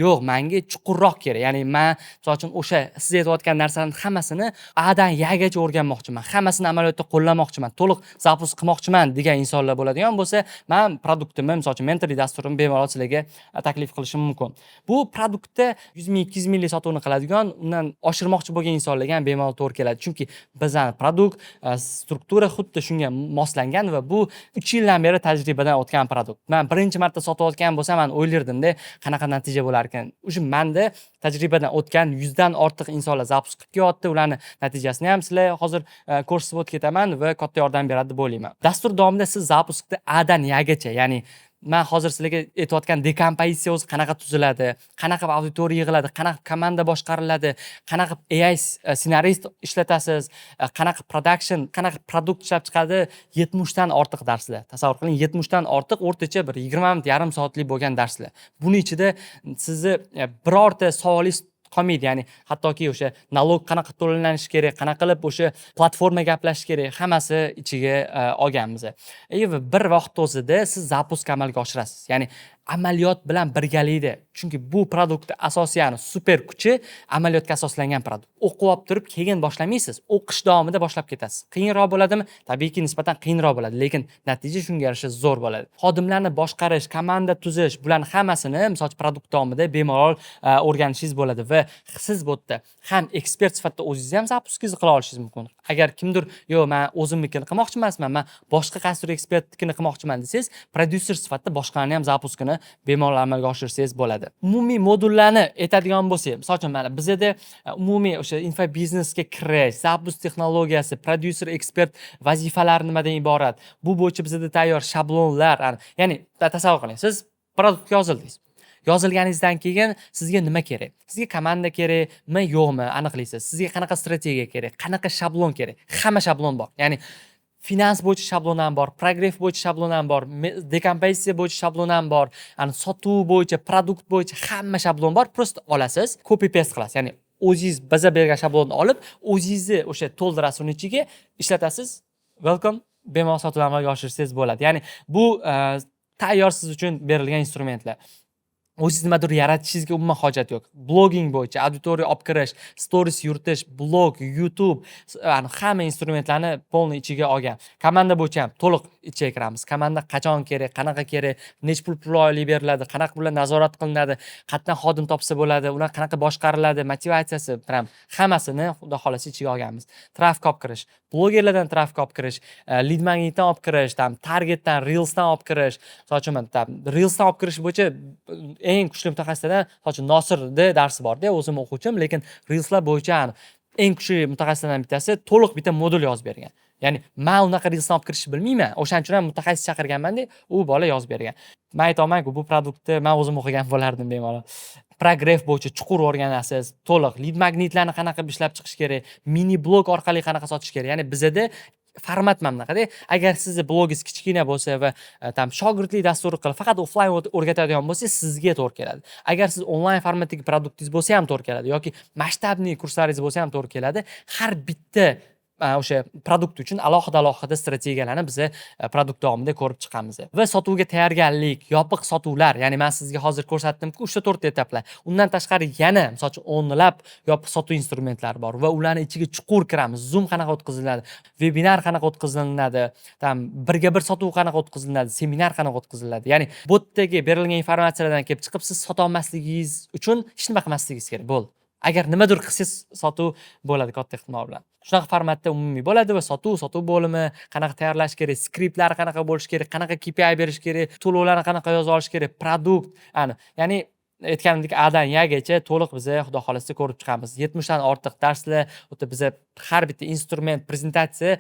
yo'q, menga chuqurroq kerak. Ya'ni men misol uchun o'sha siz aytayotgan narsalarning hammasini A dan Yagacha o'rganmoqchiman. Hammasini amaliyotda qo'llamoqchiman. To'liq zapusk qilmoqchiman degan insonlar bo'ladigan bo'lsa, men produktimni, misol uchun mentorlik dasturimni bemalol sizlarga taklif qilishim mumkin. Bu produktda 100 ming, 200 minglik sotuvni qiladigan, undan oshirmoqchi bo'lgan insonlarga ham bemalol to'g'ri keladi. Chunki bizning produkt struktura xuddi shunga moslangan va bu 3 yildan beri tajribadan o'tgan produkt. Men birinchi marta sotayotgan bo'lsam, men o'ylardim-da, qanaqa natija bo'lar ekan. O'sha menda tajribadan o'tgan 100 dan ortiq insonlar zapusk qilib kelyapti. Ularning natijasini ham sizlar hozir ko'rsatib o'tib ketaman va katta yordam beradi deb o'ylayman. Dastur davomida siz zapuskni A dan Yagacha, ya'ni men hozir sizlarga aytayotgan dekompozitsiya o'zi qanaqa tuziladi, qanaqa auditoriya yig'iladi, qanaqa komanda boshqariladi, qanaqa AI ssenarist ishlatasiz, qanaqa production, qanaqa produkt ishlab chiqadi, 70 dan ortiq darslar. Tasavvur qiling, 70 dan ortiq o'rtacha bir 20 minut, yarim soatlik bo'lgan darslar. Buning ichida sizni birorta savolingiz qolmaydi. Ya'ni hattoki o'sha nalog qanaqa to'lanishi kerak, qanaqa qilib o'sha platforma gaplashish kerak, hammasi ichiga olganmiz. Va bir vaqt o'zida siz zapusk amalga oshirasiz. Ya'ni amaliyot bilan birgalikda. Chunki bu produktning asosiy super kuchi amaliyotga asoslangan produkt. O'qib olib turib keyin boshlamaysiz. O'qish davomida boshlab ketasiz. Qiyinroq bo'ladimi? Tabiiyki nisbatan qiyinroq bo'ladi, lekin natija shunga yarasha zo'r bo'ladi. Xodimlarni boshqarish, komanda tuzish, bularning hammasini misol produkt davomida bemalol o'rganishingiz bo'ladi va siz bu yerda ham ekspert sifatida o'zingiz ham zapuskingizni qila olishingiz mumkin. Agar kimdir, "Yo'q, men o'zimnikini qilmoqchi emasman, men boshqa qaysidir ekspertnikini qilmoqchiman" desangiz, prodyuser sifatida boshqalarning ham zapuskini yo'qligini bemalol amalga oshirsangiz bo'ladi. Umumiy modullarni aytadigan bo'lsak, misol uchun mana bizda umumiy o'sha infobiznesga kirish, zapus texnologiyasi, producer, ekspert vazifalari nimadan iborat? Bu bo'yicha bizda tayyor shablonlar, ya'ni tasavvur qiling, siz produktga yozildingiz. Yozilganingizdan keyin sizga nima kerak? Sizga komanda kerakmi, yo'qmi aniqlaysiz. Sizga qanaqa strategiya kerak, qanaqa shablon kerak? Hamma shablon bor. Ya'ni finans bo'yicha shablon ham bor, progress bo'yicha shablon ham bor, dekompozitsiya bo'yicha shablon ham bor, sotuv bo'yicha, produkt bo'yicha hamma shablon bor. Prosta olasiz, copy paste qilasiz. Ya'ni o'zingiz baza bergan shablonni olib, o'zingizni o'sha to'ldirasiz, uni ichiga ishlatasiz. Welcome, bemalol sotuvni amalga oshirsangiz bo'ladi. Ya'ni bu tayyor siz uchun berilgan instrumentlar. O'zingiz nimadir yaratishingizga umuman hojat yo'q. Blogging bo'yicha auditoriya olib kirish, stories yuritish, blog, YouTube, hamma instrumentlarni polni ichiga olgan. Komanda bo'yicha ham to'liq ichiga kiramiz. Komanda qachon kerak, qanaqa kerak, necha pul oylik beriladi, qanaqa bilan nazorat qilinadi, qayerdan xodim topsa bo'ladi, ular qanaqa boshqariladi, motivatsiyasi, hammasini xudo xolasa ichiga olganmiz. Trafik olib kirish, blogerlardan trafik olib kirish, lead magnetdan olib kirish, targetdan, reelsdan olib kirish. Misol uchun reelsdan olib kirish bo'yicha eng kuchli mutaxassislardan Nosirda darsi bor-da, o'zim o'quvchim, lekin reelslar bo'yicha eng kuchli mutaxassislardan bittasi to'liq bitta modul yozib bergan. Ya'ni men unaqa reelsdan olib kirishni bilmayman. O'shaning uchun ham mutaxassis chaqirganman-da, u bola yozib bergan. Men aytaman-ku, bu produktni men o'zim o'qigan bo'lardim bemalol. Progress bo'yicha chuqur o'rganasiz, to'liq lead magnetlarni qanaqa ishlab chiqish kerak, mini blog orqali qanaqa sotish kerak. Ya'ni bizda format mana bunaqada. Agar sizni blogingiz kichkina bo'lsa va shogirdlik dasturi qilib faqat offlayn o'rgatadigan bo'lsa, sizga to'g'ri keladi. Agar siz onlayn formatdagi produktingiz bo'lsa ham to'g'ri keladi yoki masshtabli kurslaringiz bo'lsa ham to'g'ri keladi. Har bitta o'sha produkt uchun alohida strategiyalarni biz produkt davomida ko'rib chiqamiz. Va sotuvga tayyorgarlik, yopiq sotuvlar, ya'ni men sizga hozir ko'rsatdim-ku, 3-4 etaplar. Undan tashqari yana, misol uchun, o'nlab yopiq sotuv instrumentlari bor va ularning ichiga chuqur kiramiz. Zoom qanaqa o'tkaziladi, webinar qanaqa o'tkaziladi, birga bir sotuv qanaqa o'tkaziladi, seminar qanaqa o'tkaziladi. Ya'ni bu yerdagi berilgan informatsiyalardan kelib chiqib, siz sota olmasligingiz uchun hech nima qilmasligingiz kerak. Bo'ldi. Agar nimadir qilsangiz sotuv bo'ladi katta ehtimol bilan. Shunaqa formatda umumiy bo'ladi va sotuv bo'limi qanaqa tayyorlash kerak, skriptlar qanaqa bo'lish kerak, qanaqa KPI berish kerak, to'lovlarni qanaqa yozib olish kerak, produkt, ya'ni aytganimdek Adan Yagacha to'liq biz xudo xolasa ko'rib chiqamiz. 70 dan ortiq darslar, o'ta biz har bitta instrument, prezentatsiya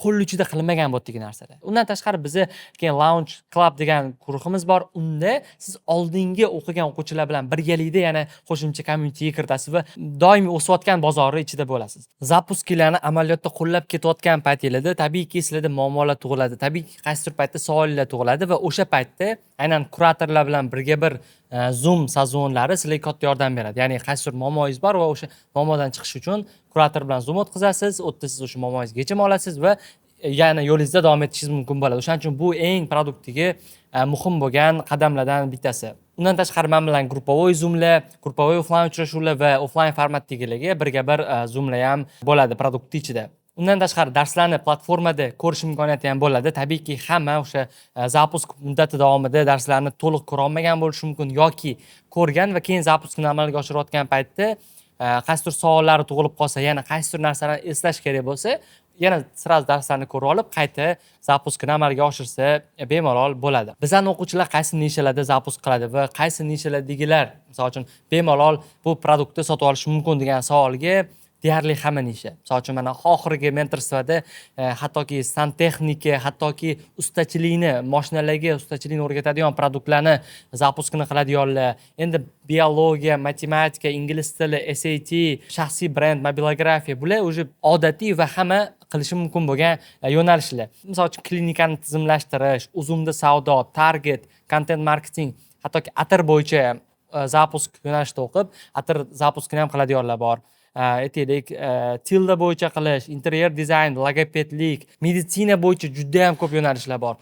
qo'l uchida qilinmagan bo'ldagi narsalar. Undan tashqari biz keyin Launch Club degan guruhimiz bor. Unda siz oldingi o'qigan o'quvchilar bilan birgalikda yana qo'shimcha communityga kiritasiz va doimiy o'sayotgan bozorning ichida bo'lasiz. Zapusklarni amaliyotda qo'llab ketayotgan paytingizda tabiiyki sizlarda muammolar tug'iladi. Tabiiyki qaysidir paytda savollar tug'iladi va o'sha paytda aynan kuratorlar bilan birga bir Zoom sazonlari sizlarga katta yordam beradi. Ya'ni qaysidir muammoingiz bor va o'sha muammodan chiqish uchun kurator bilan Zoom o'tkazasiz, o'tda siz o'sha muammongizga yechim olasiz va yana yo'lingizda davom etishingiz mumkin bo'ladi. O'shaning uchun bu eng produktdagi muhim bo'lgan qadamlardan bittasi. Undan tashqari men bilan gruppovoy Zoomlar, gruppovoy offlayn uchrashuvlar va offlayn formatdagilarga birga bir Zoomlar ham bo'ladi produkt ichida. Undan tashqari darslarni platformada ko'rish imkoniyati ham bo'ladi. Tabiiyki hamma o'sha zapusk muddati davomida darslarni to'liq ko'ra olmagan bo'lishi mumkin yoki ko'rgan va keyin zapuskni amalga oshirayotgan paytda qaysidir savollari tug'ilib qolsa, yana qaysidir narsalarni eslash kerak bo'lsa, yana sraz darslarni ko'rib olib, qayta zapuskni amalga oshirsa bemalol bo'ladi. Bizning o'quvchilar qaysi nishalarda zapusk qiladi va qaysi nishalardagilar, misol uchun, bemalol bu produktni sotib olish mumkin degan savolga deyarli hamma nisha. Misol uchun mana oxirgi mentorstvada hattoki santexnika, hattoki ustachilikni, mashinalarga ustachilikni o'rgatadigan produktlarni zapuskini qiladiganlar, endi biologiya, matematika, ingliz tili, SAT, shaxsiy brend, mobilografiya, bular o'sha odatiy va hamma qilishi mumkin bo'lgan yo'nalishlar. Misol uchun klinikani tizimlashtirish, uzumda savdo, target, content marketing, hattoki atir bo'yicha zapusk yo'nalishida o'qib, atir zapuskini ham qiladiganlar bor. Aytaylik, tilda bo'yicha qilish, interyer dizayn, logopedlik, meditsina bo'yicha juda ham ko'p yo'nalishlar bor.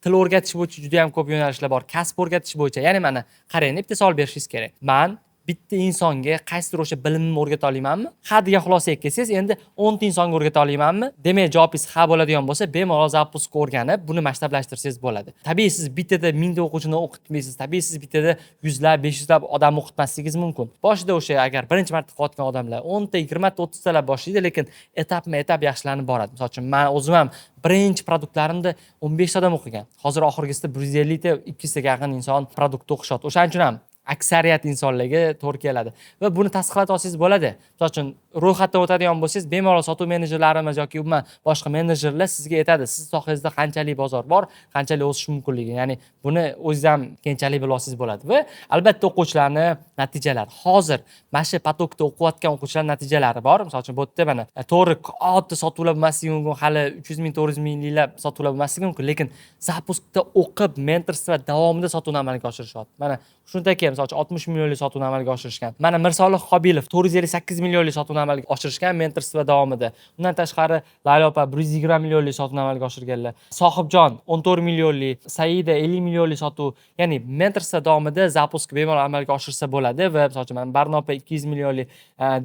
Til o'rgatish bo'yicha juda ham ko'p yo'nalishlar bor. Kasb o'rgatish bo'yicha, ya'ni mana qarang, bitta savol berishingiz kerak. Men bitta insonga qaysidir o'sha bilimni o'rgata olamanmi? Ha degan xulosaga kelsangiz, endi 10 ta insonga o'rgata olamanmi? Demak, javobingiz ha bo'ladigan bo'lsa, bemalol zapusk o'rganib, buni maktablashtirsangiz bo'ladi. Tabiiy siz bittada 1000 ta o'quvchini o'qitmaysiz. Tabiiy siz bittada 100 lab, 500 lab odam o'qitmasligingiz mumkin. Boshida o'sha agar birinchi marta qilayotgan odamlar 10 ta, 20 ta, 30 ta lab boshlaydi, lekin etapma-etap yaxshilanib boradi. Masalan uchun men o'zim ham birinchi produktlarimda 15 ta odam o'qigan. Hozir oxirgisida 150 ta, 200 taga yaqin inson produktni o'qishyapti. O'shaning uchun ham aksariyat insonlarga to'g'ri keladi va buni tasdiqlab olsangiz bo'ladi. Masalan uchun ro'yxatdan o'tadigan bo'lsangiz, bemalol sotuv menejerlarimiz yoki umuman boshqa menejerlar sizga aytadi, siz sohangizda qanchalik bozor bor, qanchalik o'sish mumkinligi. Ya'ni buni o'zingiz ham keyinchalik bilsangiz bo'ladi va albatta o'quvchilarni natijalari. Hozir mana shu potokda o'qiyotgan o'quvchilar natijalari bor. Masalan uchun bu yerda mana to'g'ri oddiy sotuvlar bo'lmasligi mumkin, hali 300 ming, 400 minglab sotuvlar bo'lmasligi mumkin, lekin zapuskda o'qib, mentorство davomida sotuvni amalga oshirishyapti. Mana shunday misol uchun 60 millionlik sotuvni amalga oshirishgan. Mana Mirsolih Qobilov 458 millionlik sotuvni amalga oshirishgan mentorство davomida. Undan tashqari Laylo opa 120 millionlik sotuvni amalga oshirganlar. Sohibjon 14 millionlik, Saida 50 millionlik sotuv. Ya'ni mentorство davomida zapusk bemalol amalga oshirsa bo'ladi va misol uchun mana Barno opa 200 millionlik,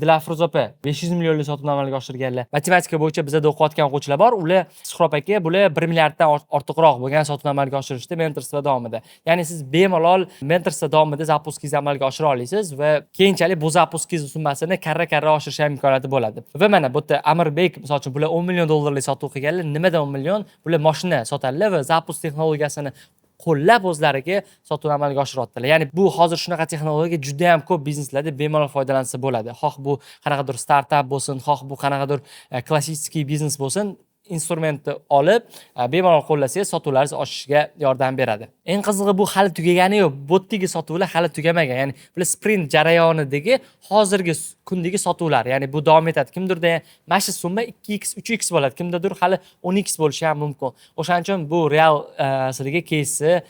Dilafruz opa 500 millionlik sotuvni amalga oshirganlar. Matematika bo'yicha bizda o'qiyotgan o'quvchilar bor. Ular Suhrob aka bular 1 milliarddan ortiqroq bo'lgan sotuvni amalga oshirishdi mentorство davomida. Ya'ni siz bemalol mentorство davomida zapuskingizni amalga oshira olasiz va keyinchalik bu zapuskingiz summasini karra oshirish imkoniyati bo'ladi. Va mana bu yerda Amirbek misol uchun bular 10 million dollarlik sotuv qilganlar. Nimadan 10 million? Bular mashina sotadilar va zapusk texnologiyasini qo'llab o'zlariga sotuvni amalga oshiryaptilar. Ya'ni bu hozir shunaqa texnologiya juda ham ko'p bizneslarda bemalol foydalansa bo'ladi. Xoh bu qanaqadir startap bo'lsin, xoh bu qanaqadir klassik biznes bo'lsin, instrumentni olib bemalol qo'llasangiz sotuvlaringiz oshishiga yordam beradi. Eng qizig'i bu hali tugagani yo'q. Bu yerdagi sotuvlar hali tugamagan. Ya'ni bu sprint jarayonidagi hozirgi kundagi sotuvlar, ya'ni bu davom etadi. Kimdirda mana shu summa 2x, 3x bo'ladi. Kimdadir hali 10x bo'lishi ham mumkin. O'shaning uchun bu real sirga keysni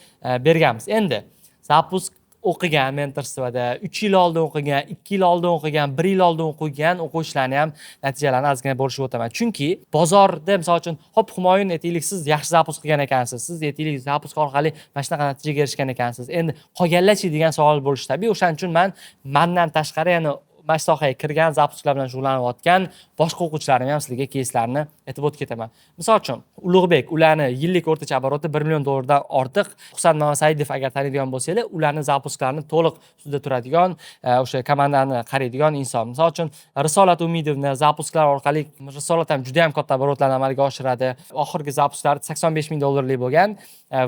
berganmiz. Endi zapusk o'qigan mentorствоda 3 yil oldin o'qigan, 2 yil oldin o'qigan, 1 yil oldin o'qigan o'quvchilarni ham natijalarini ozgina bo'lishib o'taman. Chunki bozorda misol uchun hop Humoyun aytaylik siz yaxshi zapusk qilgan ekansiz. Siz aytaylik zapusk orqali mana shunaqa natijaga erishgan ekansiz. Endi qolganlarchi degan savol bo'lishi tabiiy. O'shaning uchun mendan tashqari yana mana shu sohaga kirgan, zapusklar bilan shug'ullanayotgan boshqa o'quvchilarim ham sizlarga keyslarni aytib o'tib ketaman. Misol uchun Ulug'bek ularni yillik o'rtacha obroti 1 million dollardan ortiq. Husan Mamasaidov agar taniydigan bo'lsangiz, ularni zapusklarni to'liq ustida turadigan, o'sha komandani qaraydigan inson. Misol uchun Risolat Umidovni zapusklar orqali Risolat ham juda ham katta obrotlarni amalga oshiradi. Oxirgi zapusklari 85 ming dollarlik bo'lgan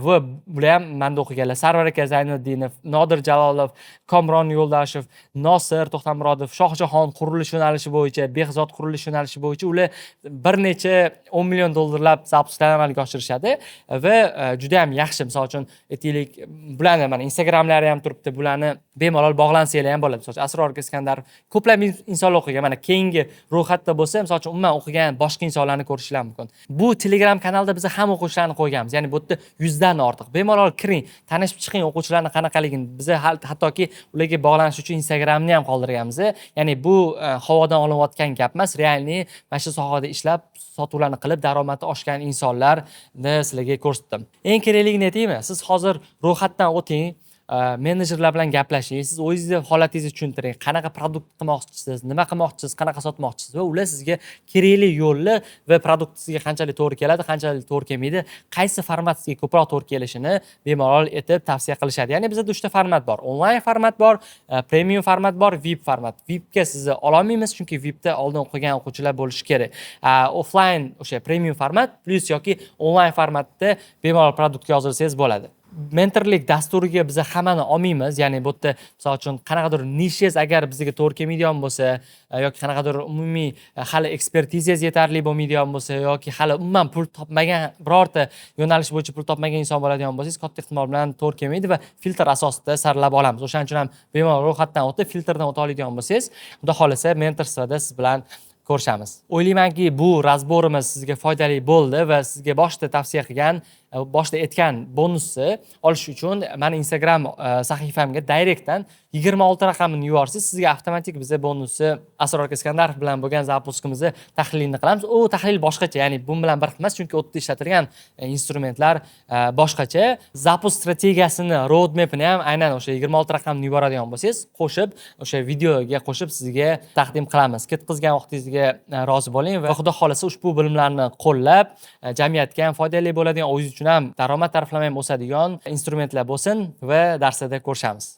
va bular ham menda o'qiganlar. Sarvar aka Zayniddinov, Nodir Jalolov, Komron Yo'ldashev, Nosir To'xtamurodov, Shohjahon qurilish yo'nalishi bo'yicha, Behzod qurilish yo'nalishi bo'yicha ular bir necha 10 million dollarlab zapusklarni amalga oshirishadi va juda ham yaxshi. Misol uchun aytaylik, bularni mana Instagramlari ham turibdi. Bularni bemalol bog'lansanglar ham bo'ladi. Misol uchun Asror Iskandar ko'plab insonlar o'qigan. Mana keyingi ro'yxatda bo'lsa, misol uchun umuman o'qigan boshqa insonlarni ko'rishingiz mumkin. Bu Telegram kanalda biz ham o'quvchilarni qo'yganmiz. Ya'ni bu yerda 100 dan ortiq. Bemalol kiring, tanishib chiqing o'quvchilarning qanaqaligini. Biz hattoki ularga bog'lanish uchun Instagramni ham qoldirganmiz. Ya'ni bu havodan olinayotgan gap emas, realniy mana shu sohada ishlab, sotuvlarni qilib daromadi oshgan insonlarni sizlarga ko'rsatdim. Eng kerakligini aytaymi? Siz hozir ro'yxatdan o'ting, menejerlar bilan gaplashing, siz o'zingizni holatingizni tushuntiring, qanaqa produkt qilmoqchisiz, nima qilmoqchisiz, qanaqa sotmoqchisiz va ular sizga kerakli yo'lni va produkt sizga qanchalik to'g'ri keladi, qanchalik to'g'ri kelmaydi, qaysi format sizga ko'proq to'g'ri kelishini bemalol aytib tavsiya qilishadi. Ya'ni bizda 3 ta format bor. Onlayn format bor, premium format bor, VIP format. VIPga sizni ola olmaymiz, chunki VIPda oldin o'qigan o'quvchilar bo'lishi kerak. Offline o'sha premium format plus yoki onlayn formatda bemalol produktga yozilsangiz bo'ladi. Mentorlik dasturiga biz hammani olmaymiz. Ya'ni bu yerda misol uchun qanaqadir nishangiz agar bizga to'g'ri kelmaydigan bo'lsa yoki qanaqadir umumiy hali ekspertizangiz yetarli bo'lmaydigan bo'lsa yoki hali umuman pul topmagan, birorta yo'nalish bo'yicha pul topmagan inson bo'ladigan bo'lsangiz, katta ehtimol bilan to'g'ri kelmaydi va filtr asosida saralab olamiz. O'shaning uchun ham bemalol ro'yxatdan o'tib, filtrdan o'ta oladigan bo'lsangiz, xudo xolasa mentorствоda siz bilan ko'rishamiz. O'ylaymanki, bu razborimiz sizga foydali bo'ldi va sizga boshida tavsiya qilgan boshida aytgan bonusni olish uchun mani Instagram sahifamga direktdan 26 raqamini yuborsangiz, sizga avtomatik biza bonusni Asror Iskandarov bilan bo'lgan zapuskimizni tahlilini qilamiz. U tahlil boshqacha, ya'ni bu bilan bir xil emas, chunki u yerda ishlatilgan instrumentlar boshqacha. Zapusk strategiyasini, roadmapini ham aynan o'sha 26 raqamni yuboradigan bo'lsangiz, qo'shib o'sha videoga qo'shib sizga taqdim qilamiz. Ketqizgan vaqtingizga rozi bo'ling va xudo xolasa ushbu bilimlarni qo'llab, jamiyatga ham foydali bo'ladigan, o'zingiz uchun ham daromad taraflama ham o'sadigan instrumentlar bo'lsin va darslarda ko'rishamiz.